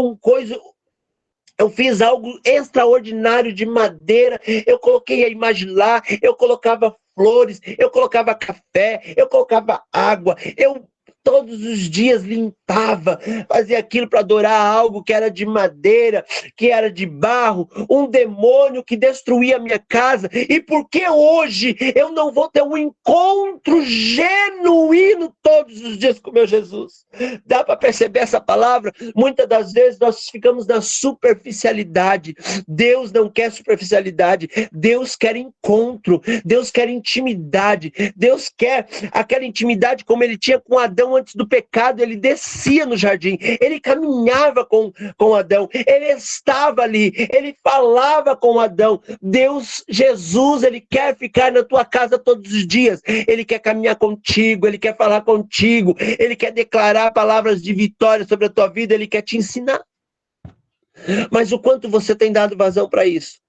algo extraordinário de madeira, eu coloquei a imagem lá, eu colocava flores, eu colocava café, eu colocava água, eu todos os dias limpava, fazia aquilo para adorar algo que era de madeira, que era de barro, um demônio que destruía a minha casa. E por que hoje eu não vou ter um encontro genuíno todos os dias com meu Jesus? Dá para perceber essa palavra? Muitas das vezes nós ficamos na superficialidade. Deus não quer superficialidade, Deus quer encontro, Deus quer intimidade, Deus quer aquela intimidade como Ele tinha com Adão antes do pecado. Ele descia no jardim, ele caminhava com Adão, ele estava ali, ele falava com Adão. Deus, Jesus, Ele quer ficar na tua casa todos os dias, Ele quer caminhar contigo, Ele quer falar contigo, Ele quer declarar palavras de vitória sobre a tua vida, Ele quer te ensinar. Mas o quanto você tem dado vazão para isso?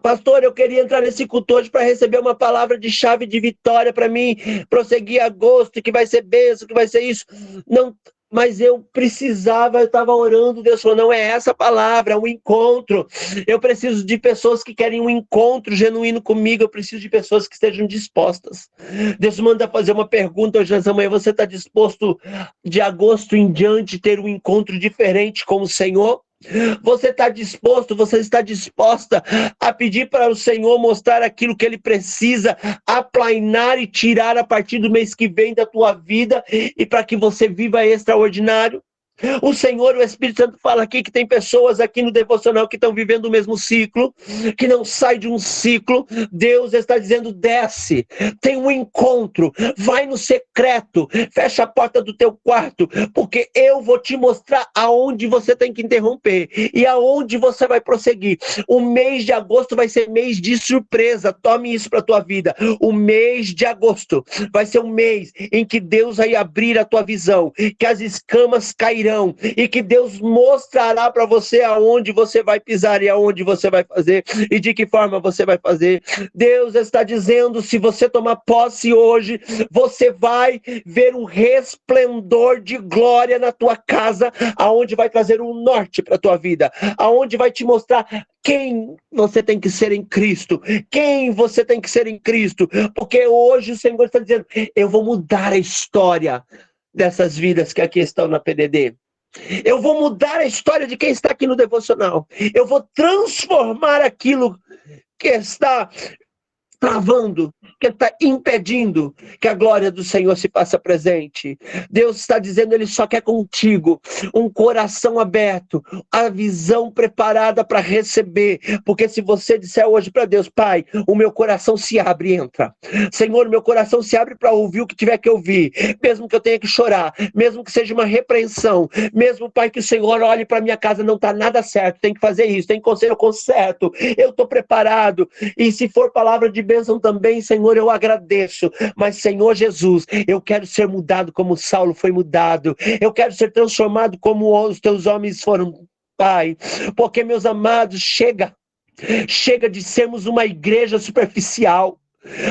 Pastor, eu queria entrar nesse culto hoje para receber uma palavra de chave de vitória para mim, prosseguir agosto, que vai ser bênção, que vai ser isso. Não, mas eu precisava, eu estava orando, Deus falou, não é essa palavra, é um encontro. Eu preciso de pessoas que querem um encontro genuíno comigo, eu preciso de pessoas que estejam dispostas. Deus manda fazer uma pergunta hoje nessa manhã, você está disposto de agosto em diante ter um encontro diferente com o Senhor? Você está disposto, você está disposta a pedir para o Senhor mostrar aquilo que Ele precisa aplainar e tirar a partir do mês que vem da tua vida, e para que você viva extraordinário? O Senhor, o Espírito Santo fala aqui que tem pessoas aqui no devocional que estão vivendo o mesmo ciclo, que não sai de um ciclo. Deus está dizendo, desce, tem um encontro, vai no secreto, fecha a porta do teu quarto, porque eu vou te mostrar aonde você tem que interromper e aonde você vai prosseguir. O mês de agosto vai ser mês de surpresa, tome isso para a tua vida. O mês de agosto vai ser um mês em que Deus vai abrir a tua visão, que as escamas cairão, e que Deus mostrará para você aonde você vai pisar e aonde você vai fazer e de que forma você vai fazer. Deus está dizendo, se você tomar posse hoje, você vai ver um resplendor de glória na tua casa, aonde vai trazer um norte para a tua vida, aonde vai te mostrar quem você tem que ser em Cristo, quem você tem que ser em Cristo, porque hoje o Senhor está dizendo, eu vou mudar a história dessas vidas que aqui estão na PDD. Eu vou mudar a história de quem está aqui no devocional. Eu vou transformar aquilo que está travando, que está impedindo que a glória do Senhor se faça presente. Deus está dizendo, Ele só quer contigo um coração aberto, a visão preparada para receber, porque se você disser hoje para Deus, Pai, o meu coração se abre e entra. Senhor, meu coração se abre para ouvir o que tiver que ouvir, mesmo que eu tenha que chorar, mesmo que seja uma repreensão, mesmo, Pai, que o Senhor olhe para minha casa, não está nada certo, tem que fazer isso, tem que conselho, eu conserto, eu estou preparado, e se for palavra de bênção também, Senhor, eu agradeço, mas Senhor Jesus, eu quero ser mudado como Saulo foi mudado, eu quero ser transformado como os teus homens foram Pai, porque, meus amados, chega de sermos uma igreja superficial,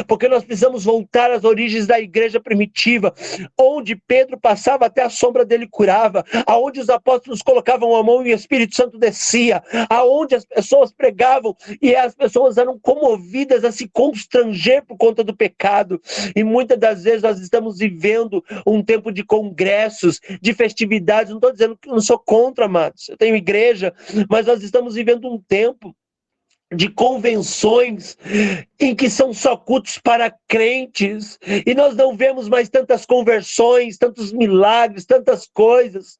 porque nós precisamos voltar às origens da igreja primitiva, onde Pedro passava, até a sombra dele curava, aonde os apóstolos colocavam a mão e o Espírito Santo descia, aonde as pessoas pregavam e as pessoas eram comovidas a se constranger por conta do pecado. E muitas das vezes nós estamos vivendo um tempo de congressos, de festividades. Não estou dizendo que eu não sou contra, amados, eu tenho igreja, mas nós estamos vivendo um tempo de convenções em que são só cultos para crentes, e nós não vemos mais tantas conversões, tantos milagres, tantas coisas.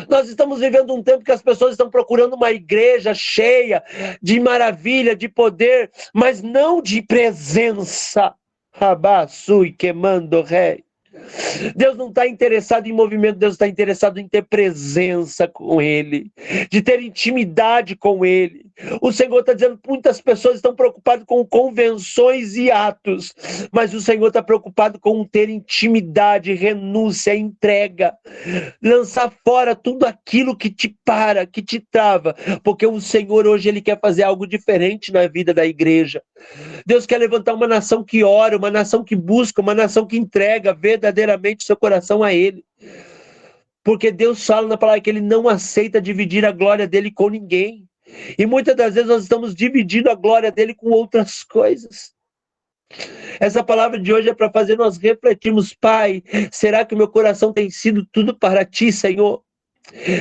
Nós estamos vivendo um tempo que as pessoas estão procurando uma igreja cheia de maravilha, de poder, mas não de presença. Rabassui queimando rei. Deus não está interessado em movimento, Deus está interessado em ter presença com Ele, de ter intimidade com Ele. O Senhor está dizendo que muitas pessoas estão preocupadas com convenções e atos, mas o Senhor está preocupado com ter intimidade, renúncia, entrega, lançar fora tudo aquilo que te para, que te trava, porque o Senhor hoje Ele quer fazer algo diferente na vida da igreja. Deus quer levantar uma nação que ora, uma nação que busca, uma nação que entrega verdadeiramente seu coração a Ele. Porque Deus fala na palavra que Ele não aceita dividir a glória dEle com ninguém. E muitas das vezes nós estamos dividindo a glória dEle com outras coisas. Essa palavra de hoje é para fazer nós refletirmos: Pai, será que o meu coração tem sido tudo para Ti, Senhor?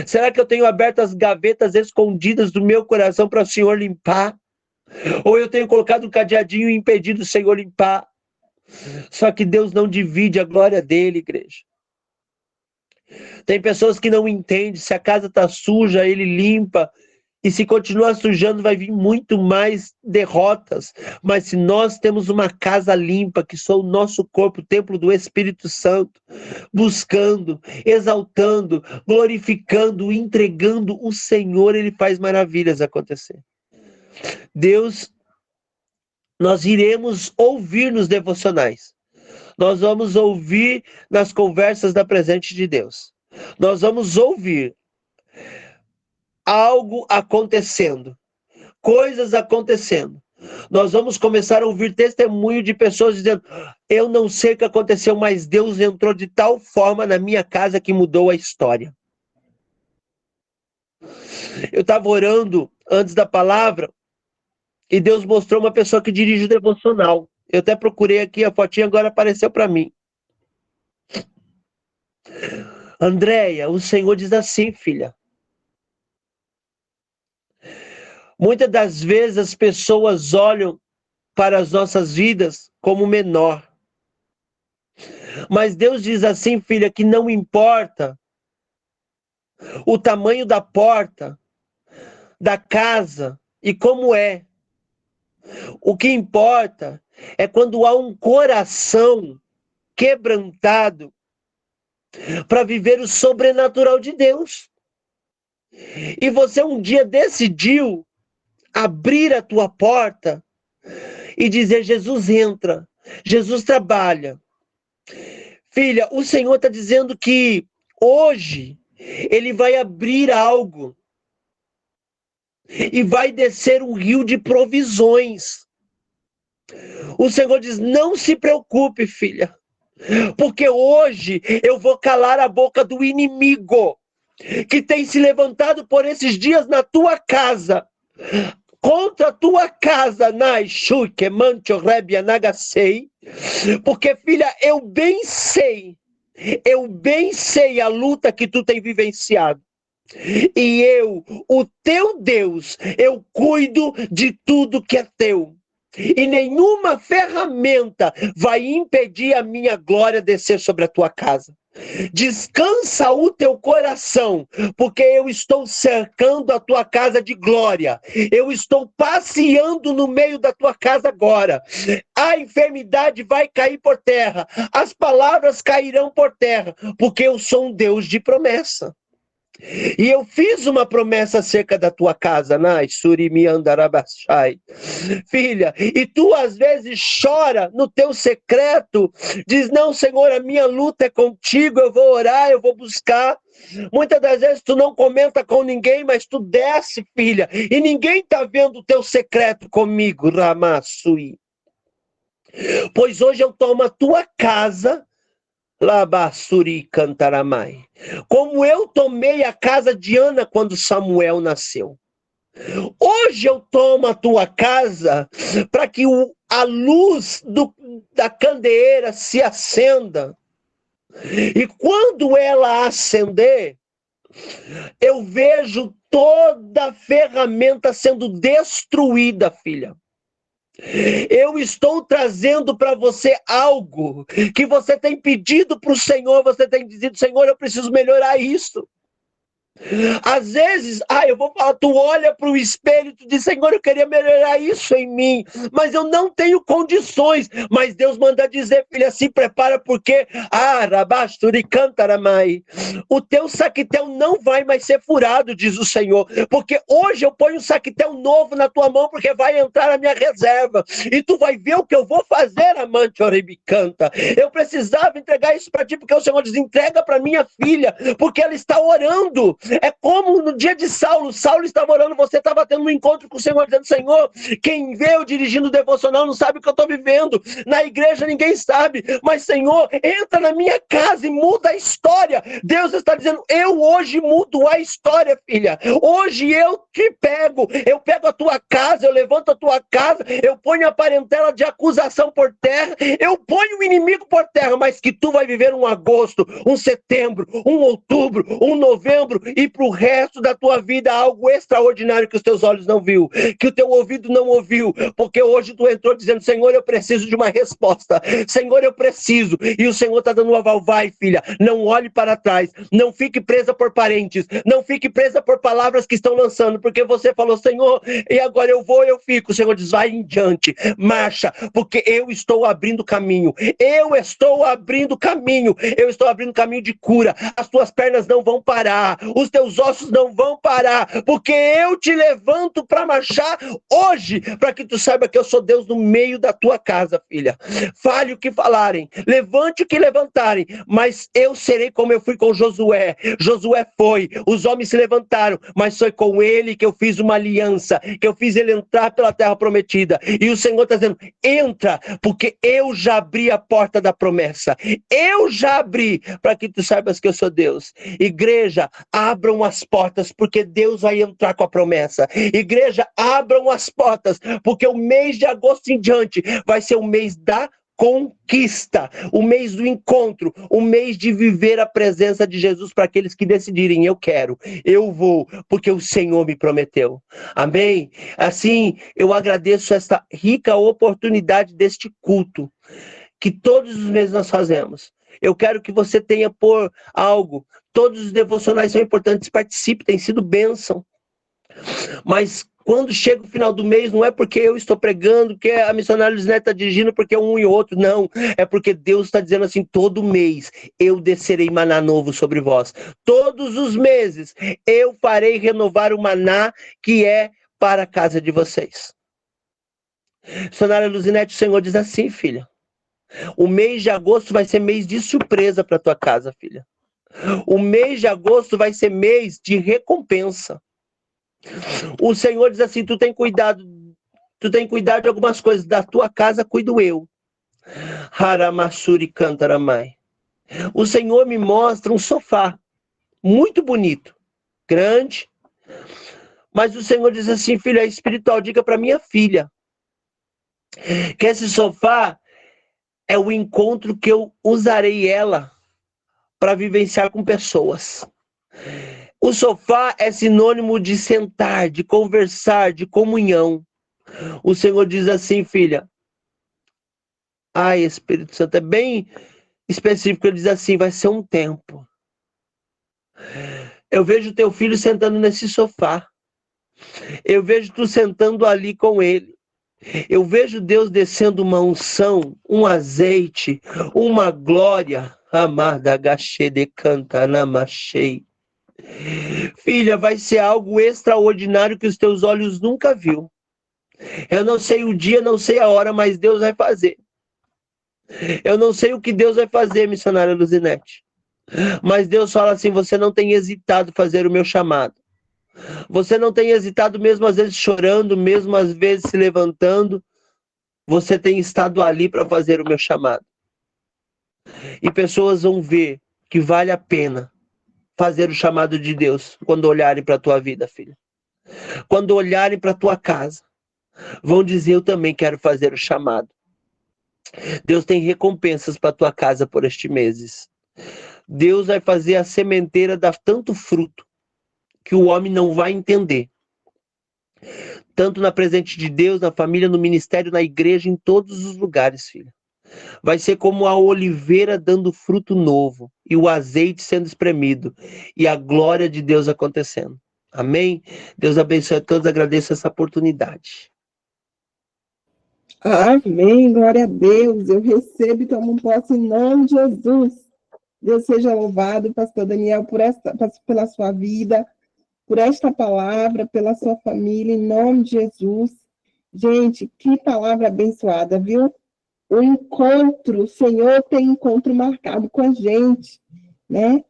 Será que eu tenho aberto as gavetas escondidas do meu coração para o Senhor limpar? Ou eu tenho colocado um cadeadinho e impedido o Senhor limpar? Só que Deus não divide a glória dEle, igreja. Tem pessoas que não entendem: se a casa está suja, Ele limpa. E se continuar sujando, vai vir muito mais derrotas. Mas se nós temos uma casa limpa, que sou o nosso corpo, o templo do Espírito Santo, buscando, exaltando, glorificando, entregando o Senhor, Ele faz maravilhas acontecer. Deus, nós iremos ouvir nos devocionais. Nós vamos ouvir nas conversas da presente de Deus. Nós vamos ouvir algo acontecendo, coisas acontecendo. Nós vamos começar a ouvir testemunho de pessoas dizendo: eu não sei o que aconteceu, mas Deus entrou de tal forma na minha casa que mudou a história. Eu estava orando antes da palavra e Deus mostrou uma pessoa que dirige o devocional. Eu até procurei aqui a fotinha, agora apareceu para mim. Andréia, o Senhor diz assim, filha: muitas das vezes as pessoas olham para as nossas vidas como menor. Mas Deus diz assim, filha, que não importa o tamanho da porta, da casa e como é. O que importa é quando há um coração quebrantado para viver o sobrenatural de Deus. E você um dia decidiu abrir a tua porta e dizer: Jesus entra, Jesus trabalha. Filha, o Senhor está dizendo que hoje Ele vai abrir algo e vai descer um rio de provisões. O Senhor diz: não se preocupe, filha, porque hoje eu vou calar a boca do inimigo que tem se levantado por esses dias na tua casa, contra a tua casa, porque, filha, eu bem sei a luta que tu tem vivenciado. E eu, o teu Deus, eu cuido de tudo que é teu. E nenhuma ferramenta vai impedir a minha glória descer sobre a tua casa. Descansa o teu coração, porque eu estou cercando a tua casa de glória. Eu estou passeando no meio da tua casa agora. A enfermidade vai cair por terra, as palavras cairão por terra, porque eu sou um Deus de promessa. E eu fiz uma promessa acerca da tua casa, filha, e tu às vezes chora no teu secreto, diz, não, Senhor, a minha luta é contigo, eu vou orar, eu vou buscar. Muitas das vezes tu não comenta com ninguém, mas tu desce, filha, e ninguém está vendo o teu secreto comigo, Ramassui. Pois hoje eu tomo a tua casa, Labassuri Cantaramai, como eu tomei a casa de Ana quando Samuel nasceu. Hoje eu tomo a tua casa para que a luz da candeeira se acenda. E quando ela acender, eu vejo toda a ferramenta sendo destruída, filha. Eu estou trazendo para você algo que você tem pedido para o Senhor, você tem dito, Senhor, eu preciso melhorar isso. Às vezes, eu vou falar, tu olha para o espelho e tu diz, Senhor, eu queria melhorar isso em mim, mas eu não tenho condições. Mas Deus manda dizer, filha, se prepara porque, Rabasturi Cantaramai, o teu saquitel não vai mais ser furado, diz o Senhor, porque hoje eu ponho um saquitel novo na tua mão, porque vai entrar a minha reserva, e tu vai ver o que eu vou fazer, amante Oribicanta. Eu precisava entregar isso para ti, porque o Senhor diz, entrega para minha filha, porque ela está orando. É como no dia de Saulo estava orando, você estava tendo um encontro com o Senhor, dizendo, Senhor, quem vê eu dirigindo o devocional não sabe o que eu estou vivendo, na igreja ninguém sabe, mas Senhor, entra na minha casa e muda a história. Deus está dizendo, eu hoje mudo a história, filha, hoje eu te pego, eu pego a tua casa, eu levanto a tua casa, eu ponho a parentela de acusação por terra, eu ponho o inimigo por terra, mas que tu vai viver um agosto, um setembro, um outubro, um novembro, e para o resto da tua vida algo extraordinário que os teus olhos não viu, que o teu ouvido não ouviu, porque hoje tu entrou dizendo, Senhor, eu preciso de uma resposta, Senhor, eu preciso, e o Senhor está dando um aval, vai, filha, não olhe para trás, não fique presa por parentes, não fique presa por palavras que estão lançando, porque você falou, Senhor, e agora eu vou, eu fico, o Senhor diz, vai em diante, marcha, porque eu estou abrindo caminho, eu estou abrindo caminho de cura, as tuas pernas não vão parar, os teus ossos não vão parar, porque eu te levanto para marchar hoje, para que tu saiba que eu sou Deus no meio da tua casa, filha. Fale o que falarem, levante o que levantarem, mas eu serei como eu fui com Josué. Josué foi, os homens se levantaram, mas foi com ele que eu fiz uma aliança, que eu fiz ele entrar pela terra prometida. E o Senhor está dizendo, entra, porque eu já abri a porta da promessa, eu já abri, para que tu saibas que eu sou Deus. Igreja, abram as portas, porque Deus vai entrar com a promessa. Igreja, abram as portas, porque o mês de agosto em diante vai ser o mês da conquista, o mês do encontro, o mês de viver a presença de Jesus para aqueles que decidirem, eu quero, eu vou, porque o Senhor me prometeu. Amém? Assim, eu agradeço esta rica oportunidade deste culto, que todos os meses nós fazemos. Eu quero que você tenha por algo. Todos os devocionais são importantes, participe, tem sido bênção. Mas quando chega o final do mês, não é porque eu estou pregando, que a missionária Luzinete está dirigindo, porque um e outro, não. É porque Deus está dizendo assim, todo mês eu descerei maná novo sobre vós. Todos os meses eu farei renovar o maná que é para a casa de vocês. Missionária Luzinete, o Senhor diz assim, filha. O mês de agosto vai ser mês de surpresa para tua casa, filha. O mês de agosto vai ser mês de recompensa. O Senhor diz assim, tu tem cuidado de algumas coisas, da tua casa cuido eu. Haramassuri Cantaramai. O Senhor me mostra um sofá, muito bonito, grande, mas o Senhor diz assim, filha espiritual, diga para minha filha, que esse sofá é o encontro que eu usarei ela para vivenciar com pessoas. O sofá é sinônimo de sentar, de conversar, de comunhão. O Senhor diz assim, filha. Ai, Espírito Santo, é bem específico. Ele diz assim, vai ser um tempo. Eu vejo teu filho sentando nesse sofá. Eu vejo tu sentando ali com ele. Eu vejo Deus descendo uma unção, um azeite, uma glória. Amada Gachê de Cantanamachei. Filha, vai ser algo extraordinário que os teus olhos nunca viu. Eu não sei o dia, não sei a hora, mas Deus vai fazer. Eu não sei o que Deus vai fazer, missionária Luzinete. Mas Deus fala assim, você não tem hesitado em fazer o meu chamado. Você não tem hesitado, mesmo às vezes chorando, mesmo às vezes se levantando. Você tem estado ali para fazer o meu chamado. E pessoas vão ver que vale a pena fazer o chamado de Deus quando olharem para a tua vida, filha. Quando olharem para a tua casa, vão dizer, eu também quero fazer o chamado. Deus tem recompensas para a tua casa por estes meses. Deus vai fazer a sementeira dar tanto fruto que o homem não vai entender. Tanto na presente de Deus, na família, no ministério, na igreja, em todos os lugares, filha. Vai ser como a oliveira dando fruto novo e o azeite sendo espremido e a glória de Deus acontecendo. Amém? Deus abençoe a todos, agradeço essa oportunidade. Amém, glória a Deus. Eu recebo e tomo posse em nome de Jesus. Deus seja louvado, pastor Daniel, pela sua vida, por esta palavra, pela sua família, em nome de Jesus. Gente, que palavra abençoada, viu? O encontro, o Senhor tem encontro marcado com a gente, né?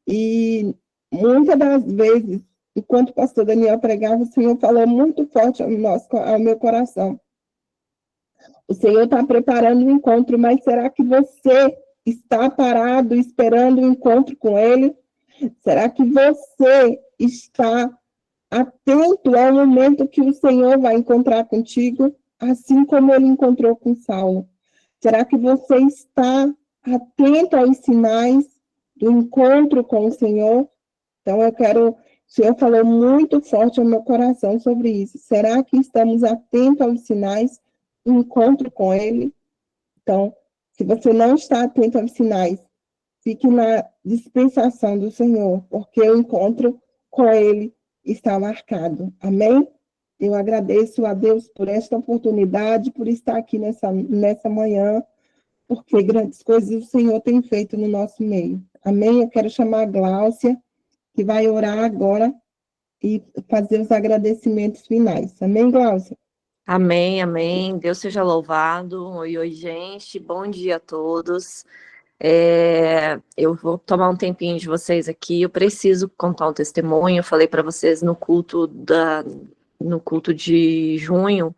E muitas das vezes, enquanto o pastor Daniel pregava, o Senhor falou muito forte ao meu coração. O Senhor está preparando um encontro, mas será que você está parado esperando um encontro com Ele? Será que você está atento ao momento que o Senhor vai encontrar contigo, assim como Ele encontrou com Saulo? Será que você está atento aos sinais do encontro com o Senhor? Então, o Senhor falou muito forte ao meu coração sobre isso. Será que estamos atentos aos sinais do encontro com Ele? Então, se você não está atento aos sinais, fique na dispensação do Senhor, porque o encontro com Ele está marcado. Amém? Eu agradeço a Deus por esta oportunidade, por estar aqui nessa manhã, porque grandes coisas o Senhor tem feito no nosso meio. Amém? Eu quero chamar a Gláucia, que vai orar agora e fazer os agradecimentos finais. Amém, Gláucia? Amém, amém. Deus seja louvado. Oi, gente. Bom dia a todos. Eu vou tomar um tempinho de vocês aqui. Eu preciso contar um testemunho. Eu falei para vocês no culto de junho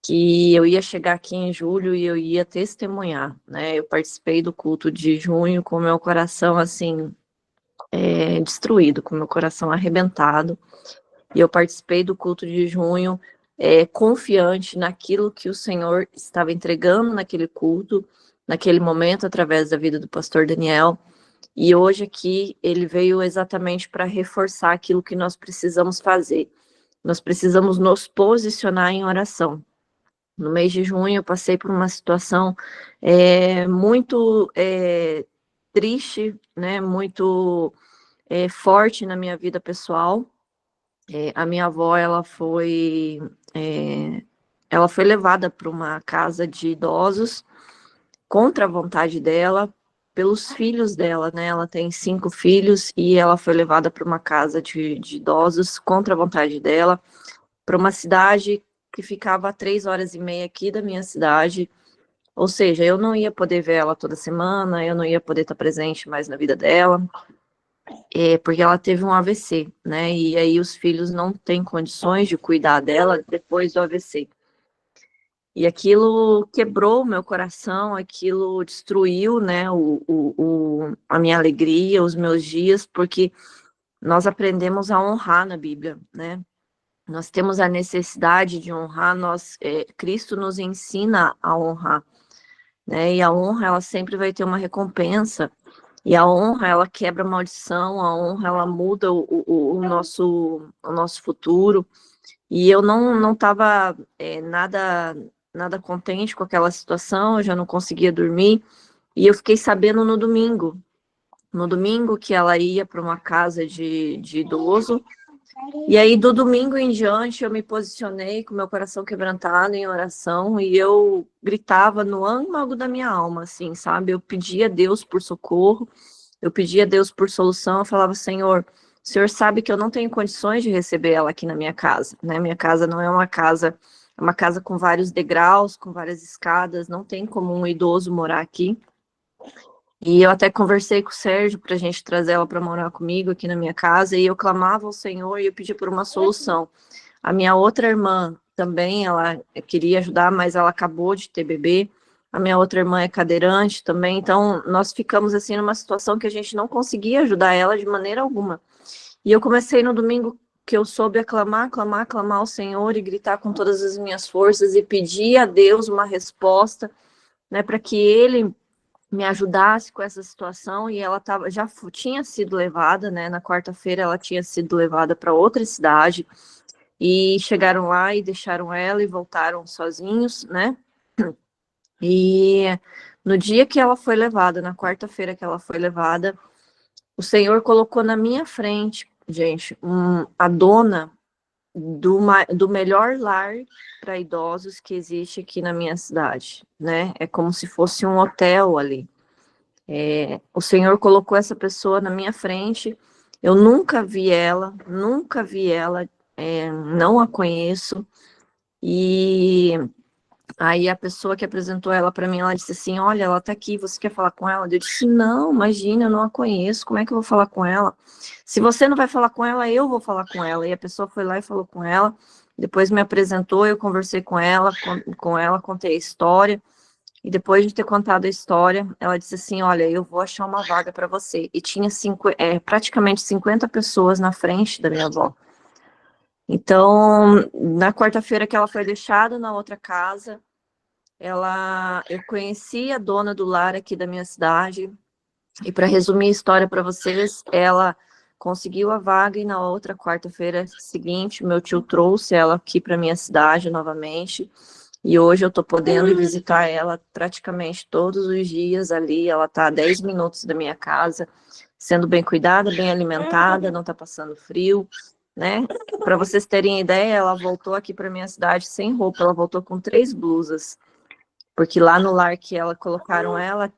que eu ia chegar aqui em julho e eu ia testemunhar, né? Eu participei do culto de junho com meu coração assim destruído, com meu coração arrebentado. E eu participei do culto de junho confiante naquilo que o Senhor estava entregando naquele culto, naquele momento, através da vida do pastor Daniel. E hoje aqui ele veio exatamente para reforçar aquilo que nós precisamos fazer. Nós precisamos nos posicionar em oração. No mês de junho eu passei por uma situação muito triste, né, muito forte na minha vida pessoal. A minha avó, ela foi levada para uma casa de idosos contra a vontade dela, pelos filhos dela, né? Ela tem 5 filhos e ela foi levada para uma casa de idosos contra a vontade dela, para uma cidade que ficava a 3h30 aqui da minha cidade. Ou seja, eu não ia poder ver ela toda semana, eu não ia poder estar presente mais na vida dela, porque ela teve um AVC, né? E aí os filhos não têm condições de cuidar dela depois do AVC. E aquilo quebrou o meu coração, aquilo destruiu, né, a minha alegria, os meus dias, porque nós aprendemos a honrar na Bíblia, né? Nós temos a necessidade de honrar, Cristo nos ensina a honrar, né? E a honra, ela sempre vai ter uma recompensa. E a honra, ela quebra a maldição, a honra, ela muda o nosso futuro. E eu não estava nada contente com aquela situação, eu já não conseguia dormir. E eu fiquei sabendo no domingo que ela ia para uma casa de idoso. E aí, do domingo em diante, eu me posicionei com meu coração quebrantado em oração e eu gritava no âmago da minha alma, assim, sabe? Eu pedia a Deus por socorro, eu pedia a Deus por solução, eu falava, Senhor, o Senhor sabe que eu não tenho condições de receber ela aqui na minha casa, né? Minha casa não é uma casa, é uma casa com vários degraus, com várias escadas, não tem como um idoso morar aqui. E eu até conversei com o Sérgio para a gente trazer ela para morar comigo aqui na minha casa, e eu clamava ao Senhor e eu pedi por uma solução. A minha outra irmã também, ela queria ajudar, mas ela acabou de ter bebê. A minha outra irmã é cadeirante também, então nós ficamos assim numa situação que a gente não conseguia ajudar ela de maneira alguma. E eu comecei no domingo que eu soube a clamar ao Senhor e gritar com todas as minhas forças e pedir a Deus uma resposta, né, para que Ele me ajudasse com essa situação. E ela já tinha sido levada, né, na quarta-feira ela tinha sido levada para outra cidade, e chegaram lá e deixaram ela e voltaram sozinhos, né, e no dia que ela foi levada, na quarta-feira que ela foi levada, o Senhor colocou na minha frente, gente, a dona do melhor lar para idosos que existe aqui na minha cidade, né? É como se fosse um hotel ali. O Senhor colocou essa pessoa na minha frente, eu nunca vi ela, não a conheço, e aí a pessoa que apresentou ela para mim, ela disse assim, olha, ela tá aqui, você quer falar com ela? Eu disse, não, imagina, eu não a conheço, como é que eu vou falar com ela? Se você não vai falar com ela, eu vou falar com ela. E a pessoa foi lá e falou com ela, depois me apresentou, eu conversei com ela, contei a história, e depois de ter contado a história, ela disse assim, olha, eu vou achar uma vaga para você. E tinha praticamente 50 pessoas na frente da minha avó. Então, na quarta-feira que ela foi deixada na outra casa, eu conheci a dona do lar aqui da minha cidade, e para resumir a história para vocês, ela conseguiu a vaga, e na outra quarta-feira seguinte, meu tio trouxe ela aqui para minha cidade novamente, e hoje eu estou podendo visitar ela praticamente todos os dias ali. Ela está a 10 minutos da minha casa, sendo bem cuidada, bem alimentada, não está passando frio, né? Para vocês terem ideia, ela voltou aqui para minha cidade sem roupa, ela voltou com 3 blusas, porque lá no lar que ela colocaram ela,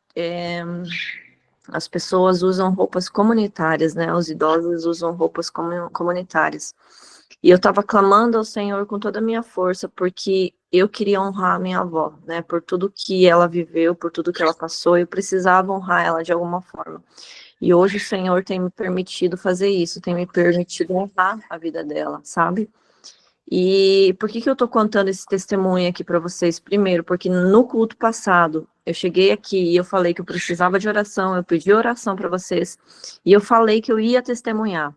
as pessoas usam roupas comunitárias, né? Os idosos usam roupas comunitárias. E eu estava clamando ao Senhor com toda a minha força, porque eu queria honrar a minha avó, né? Por tudo que ela viveu, por tudo que ela passou, eu precisava honrar ela de alguma forma. E hoje o Senhor tem me permitido fazer isso, tem me permitido honrar a vida dela, sabe? E por que eu tô contando esse testemunho aqui para vocês? Primeiro, porque no culto passado, eu cheguei aqui e eu falei que eu precisava de oração, eu pedi oração para vocês, e eu falei que eu ia testemunhar.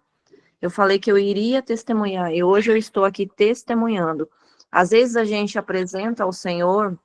Eu falei que eu iria testemunhar, e hoje eu estou aqui testemunhando. Às vezes a gente apresenta ao Senhor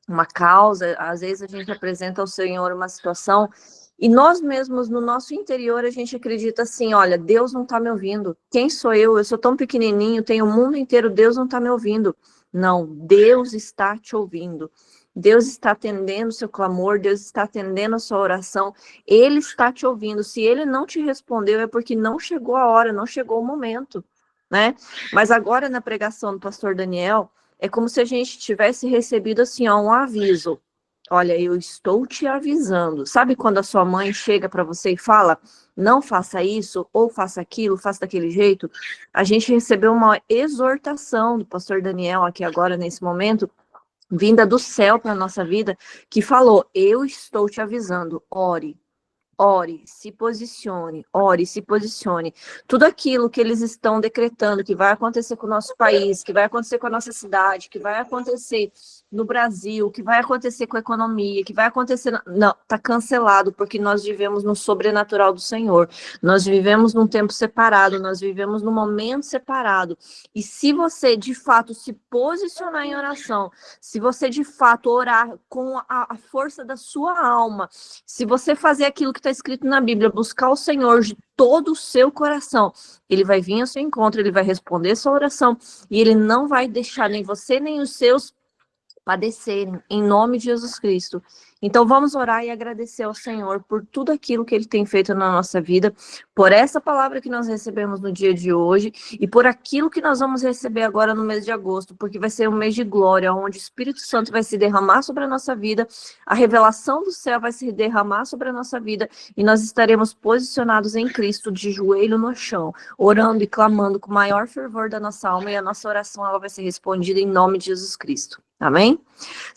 uma causa, às vezes a gente apresenta ao Senhor uma situação, e nós mesmos, no nosso interior, a gente acredita assim, olha, Deus não está me ouvindo. Quem sou eu? Eu sou tão pequenininho, tenho o mundo inteiro, Deus não está me ouvindo. Não, Deus está te ouvindo. Deus está atendendo o seu clamor, Deus está atendendo a sua oração, Ele está te ouvindo. Se Ele não te respondeu, é porque não chegou a hora, não chegou o momento, né? Mas agora, na pregação do pastor Daniel, é como se a gente tivesse recebido assim, ó, um aviso. Olha, eu estou te avisando. Sabe quando a sua mãe chega para você e fala, não faça isso, ou faça aquilo, faça daquele jeito? A gente recebeu uma exortação do pastor Daniel aqui agora, nesse momento, vinda do céu para a nossa vida, que falou, eu estou te avisando, ore, se posicione, tudo aquilo que eles estão decretando, que vai acontecer com o nosso país, que vai acontecer com a nossa cidade, que vai acontecer no Brasil, que vai acontecer com a economia, que vai acontecer... Não, está cancelado, porque nós vivemos no sobrenatural do Senhor, nós vivemos num tempo separado, nós vivemos num momento separado, e se você, de fato, se posicionar em oração, se você, de fato, orar com a força da sua alma, se você fazer aquilo que está escrito na Bíblia, buscar o Senhor de todo o seu coração, Ele vai vir ao seu encontro, Ele vai responder sua oração, e Ele não vai deixar nem você, nem os seus padecerem, em nome de Jesus Cristo. Então vamos orar e agradecer ao Senhor por tudo aquilo que Ele tem feito na nossa vida, por essa palavra que nós recebemos no dia de hoje e por aquilo que nós vamos receber agora no mês de agosto, porque vai ser um mês de glória, onde o Espírito Santo vai se derramar sobre a nossa vida, a revelação do céu vai se derramar sobre a nossa vida e nós estaremos posicionados em Cristo, de joelho no chão, orando e clamando com o maior fervor da nossa alma, e a nossa oração ela vai ser respondida em nome de Jesus Cristo. Amém?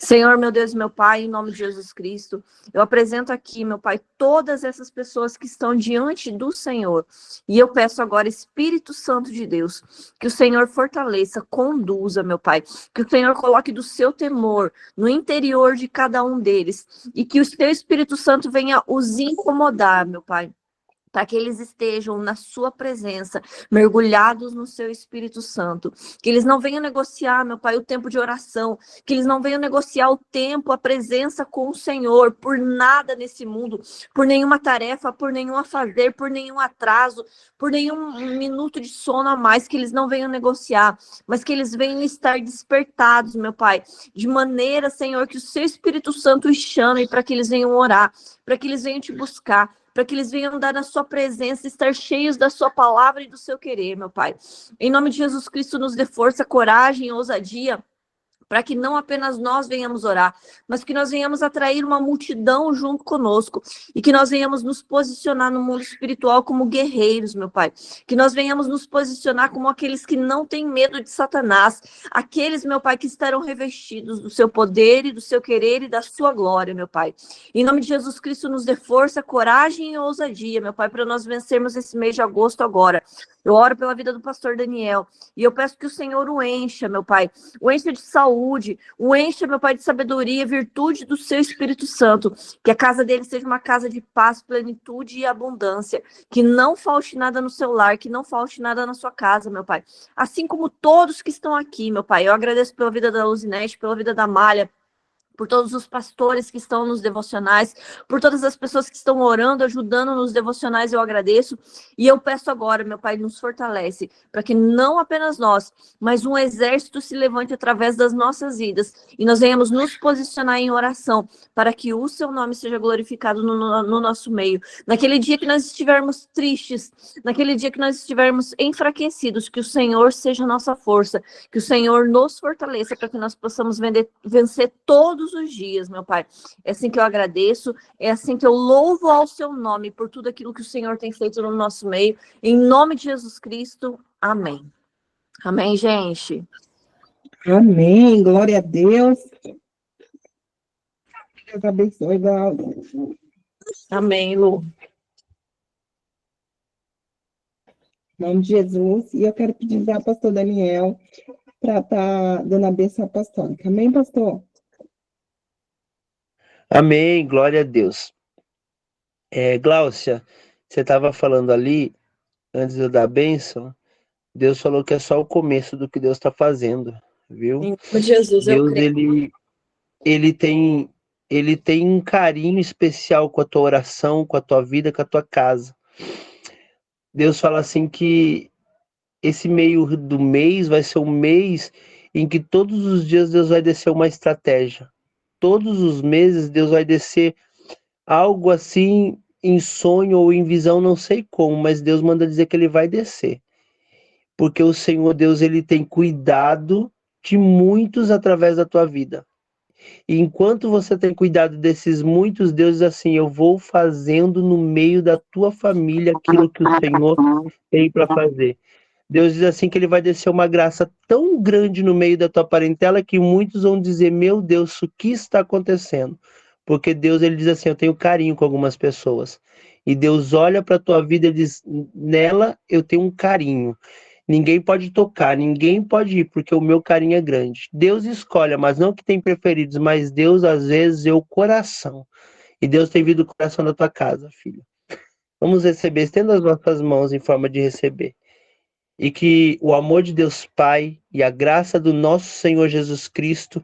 Senhor, meu Deus, meu Pai, em nome de Jesus Cristo, eu apresento aqui, meu Pai, todas essas pessoas que estão diante do Senhor. E eu peço agora, Espírito Santo de Deus, que o Senhor fortaleça, conduza, meu Pai, que o Senhor coloque do seu temor no interior de cada um deles e que o seu Espírito Santo venha os incomodar, meu Pai, para que eles estejam na sua presença, mergulhados no seu Espírito Santo, que eles não venham negociar, meu Pai, o tempo de oração, que eles não venham negociar o tempo, a presença com o Senhor, por nada nesse mundo, por nenhuma tarefa, por nenhum afazer, por nenhum atraso, por nenhum minuto de sono a mais, que eles não venham negociar, mas que eles venham estar despertados, meu Pai, de maneira, Senhor, que o seu Espírito Santo os chame para que eles venham orar, para que eles venham te buscar, para que eles venham andar na sua presença, estar cheios da sua palavra e do seu querer, meu Pai. Em nome de Jesus Cristo, nos dê força, coragem, ousadia, para que não apenas nós venhamos orar, mas que nós venhamos atrair uma multidão junto conosco e que nós venhamos nos posicionar no mundo espiritual como guerreiros, meu Pai. Que nós venhamos nos posicionar como aqueles que não têm medo de Satanás, aqueles, meu Pai, que estarão revestidos do seu poder e do seu querer e da sua glória, meu Pai. Em nome de Jesus Cristo, nos dê força, coragem e ousadia, meu Pai, para nós vencermos esse mês de agosto agora. Eu oro pela vida do pastor Daniel e eu peço que o Senhor o encha, meu Pai, o encha de saúde, o encha, meu Pai, de sabedoria, virtude do seu Espírito Santo, que a casa dele seja uma casa de paz, plenitude e abundância, que não falte nada no seu lar, que não falte nada na sua casa, meu Pai. Assim como todos que estão aqui, meu Pai, eu agradeço pela vida da Luzinete, pela vida da Malha, por todos os pastores que estão nos devocionais, por todas as pessoas que estão orando, ajudando nos devocionais, eu agradeço. E eu peço agora, meu Pai, nos fortalece, para que não apenas nós, mas um exército se levante através das nossas vidas, e nós venhamos nos posicionar em oração, para que o seu nome seja glorificado no nosso meio. Naquele dia que nós estivermos tristes, naquele dia que nós estivermos enfraquecidos, que o Senhor seja a nossa força, que o Senhor nos fortaleça, para que nós possamos vencer todos os dias, meu Pai. É assim que eu agradeço, é assim que eu louvo ao seu nome por tudo aquilo que o Senhor tem feito no nosso meio. Em nome de Jesus Cristo, amém. Amém, gente. Amém, glória a Deus. Deus abençoe, Glaucia. Amém, Lu. Em nome de Jesus. E eu quero pedir ao pastor Daniel para estar dando a bênção apostólica. Amém, pastor? Amém, glória a Deus. Gláucia, você estava falando ali, antes de eu dar a bênção, Deus falou que é só o começo do que Deus está fazendo, viu? Em nome de Jesus, Deus, eu creio. ele tem um carinho especial com a tua oração, com a tua vida, com a tua casa. Deus fala assim que esse meio do mês vai ser um mês em que todos os dias Deus vai descer uma estratégia. Todos os meses Deus vai descer algo assim em sonho ou em visão, não sei como, mas Deus manda dizer que ele vai descer. Porque o Senhor Deus, ele tem cuidado de muitos através da tua vida. E enquanto você tem cuidado desses muitos, Deus diz assim, eu vou fazendo no meio da tua família aquilo que o Senhor tem para fazer. Deus diz assim que ele vai descer uma graça tão grande no meio da tua parentela que muitos vão dizer, meu Deus, o que está acontecendo? Porque Deus, ele diz assim, eu tenho carinho com algumas pessoas. E Deus olha para a tua vida e diz, nela eu tenho um carinho. Ninguém pode tocar, ninguém pode ir, porque o meu carinho é grande. Deus escolhe, mas não que tem preferidos, mas Deus às vezes vê o coração. E Deus tem vindo o coração da tua casa, filho. Vamos receber, estenda as nossas mãos em forma de receber. E que o amor de Deus Pai e a graça do nosso Senhor Jesus Cristo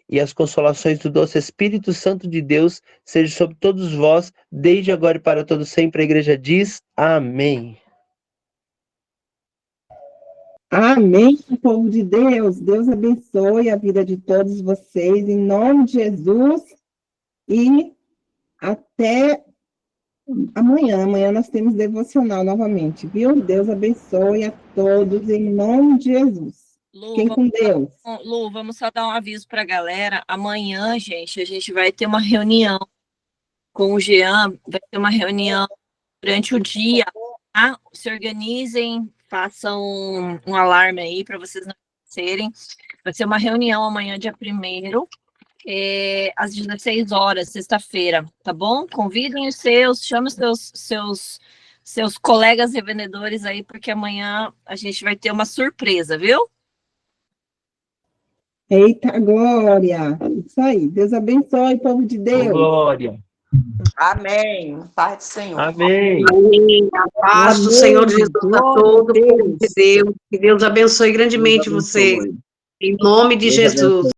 e as consolações do doce Espírito Santo de Deus sejam sobre todos vós, desde agora e para todo sempre. A igreja diz amém. Amém, povo de Deus. Deus abençoe a vida de todos vocês, em nome de Jesus. E até amanhã. Amanhã nós temos devocional novamente, viu? Deus abençoe a todos, em nome de Jesus. Fiquem com Deus. Lu, vamos só dar um aviso para a galera. Amanhã, gente, a gente vai ter uma reunião com o Jean, vai ter uma reunião durante o dia, tá? Se organizem, façam um alarme aí para vocês não esquecerem. Vai ser uma reunião amanhã, dia 1º, às 16 horas, sexta-feira, tá bom? Convidem os seus, chame os seus colegas revendedores aí, porque amanhã a gente vai ter uma surpresa, viu? Eita, glória! Isso aí. Deus abençoe, povo de Deus. Glória. Amém. Paz do Senhor. Amém. Amém. A paz do Amém. Senhor Jesus a Glória todos, a Deus. povo de Deus. Que Deus abençoe grandemente vocês. Em nome de Jesus.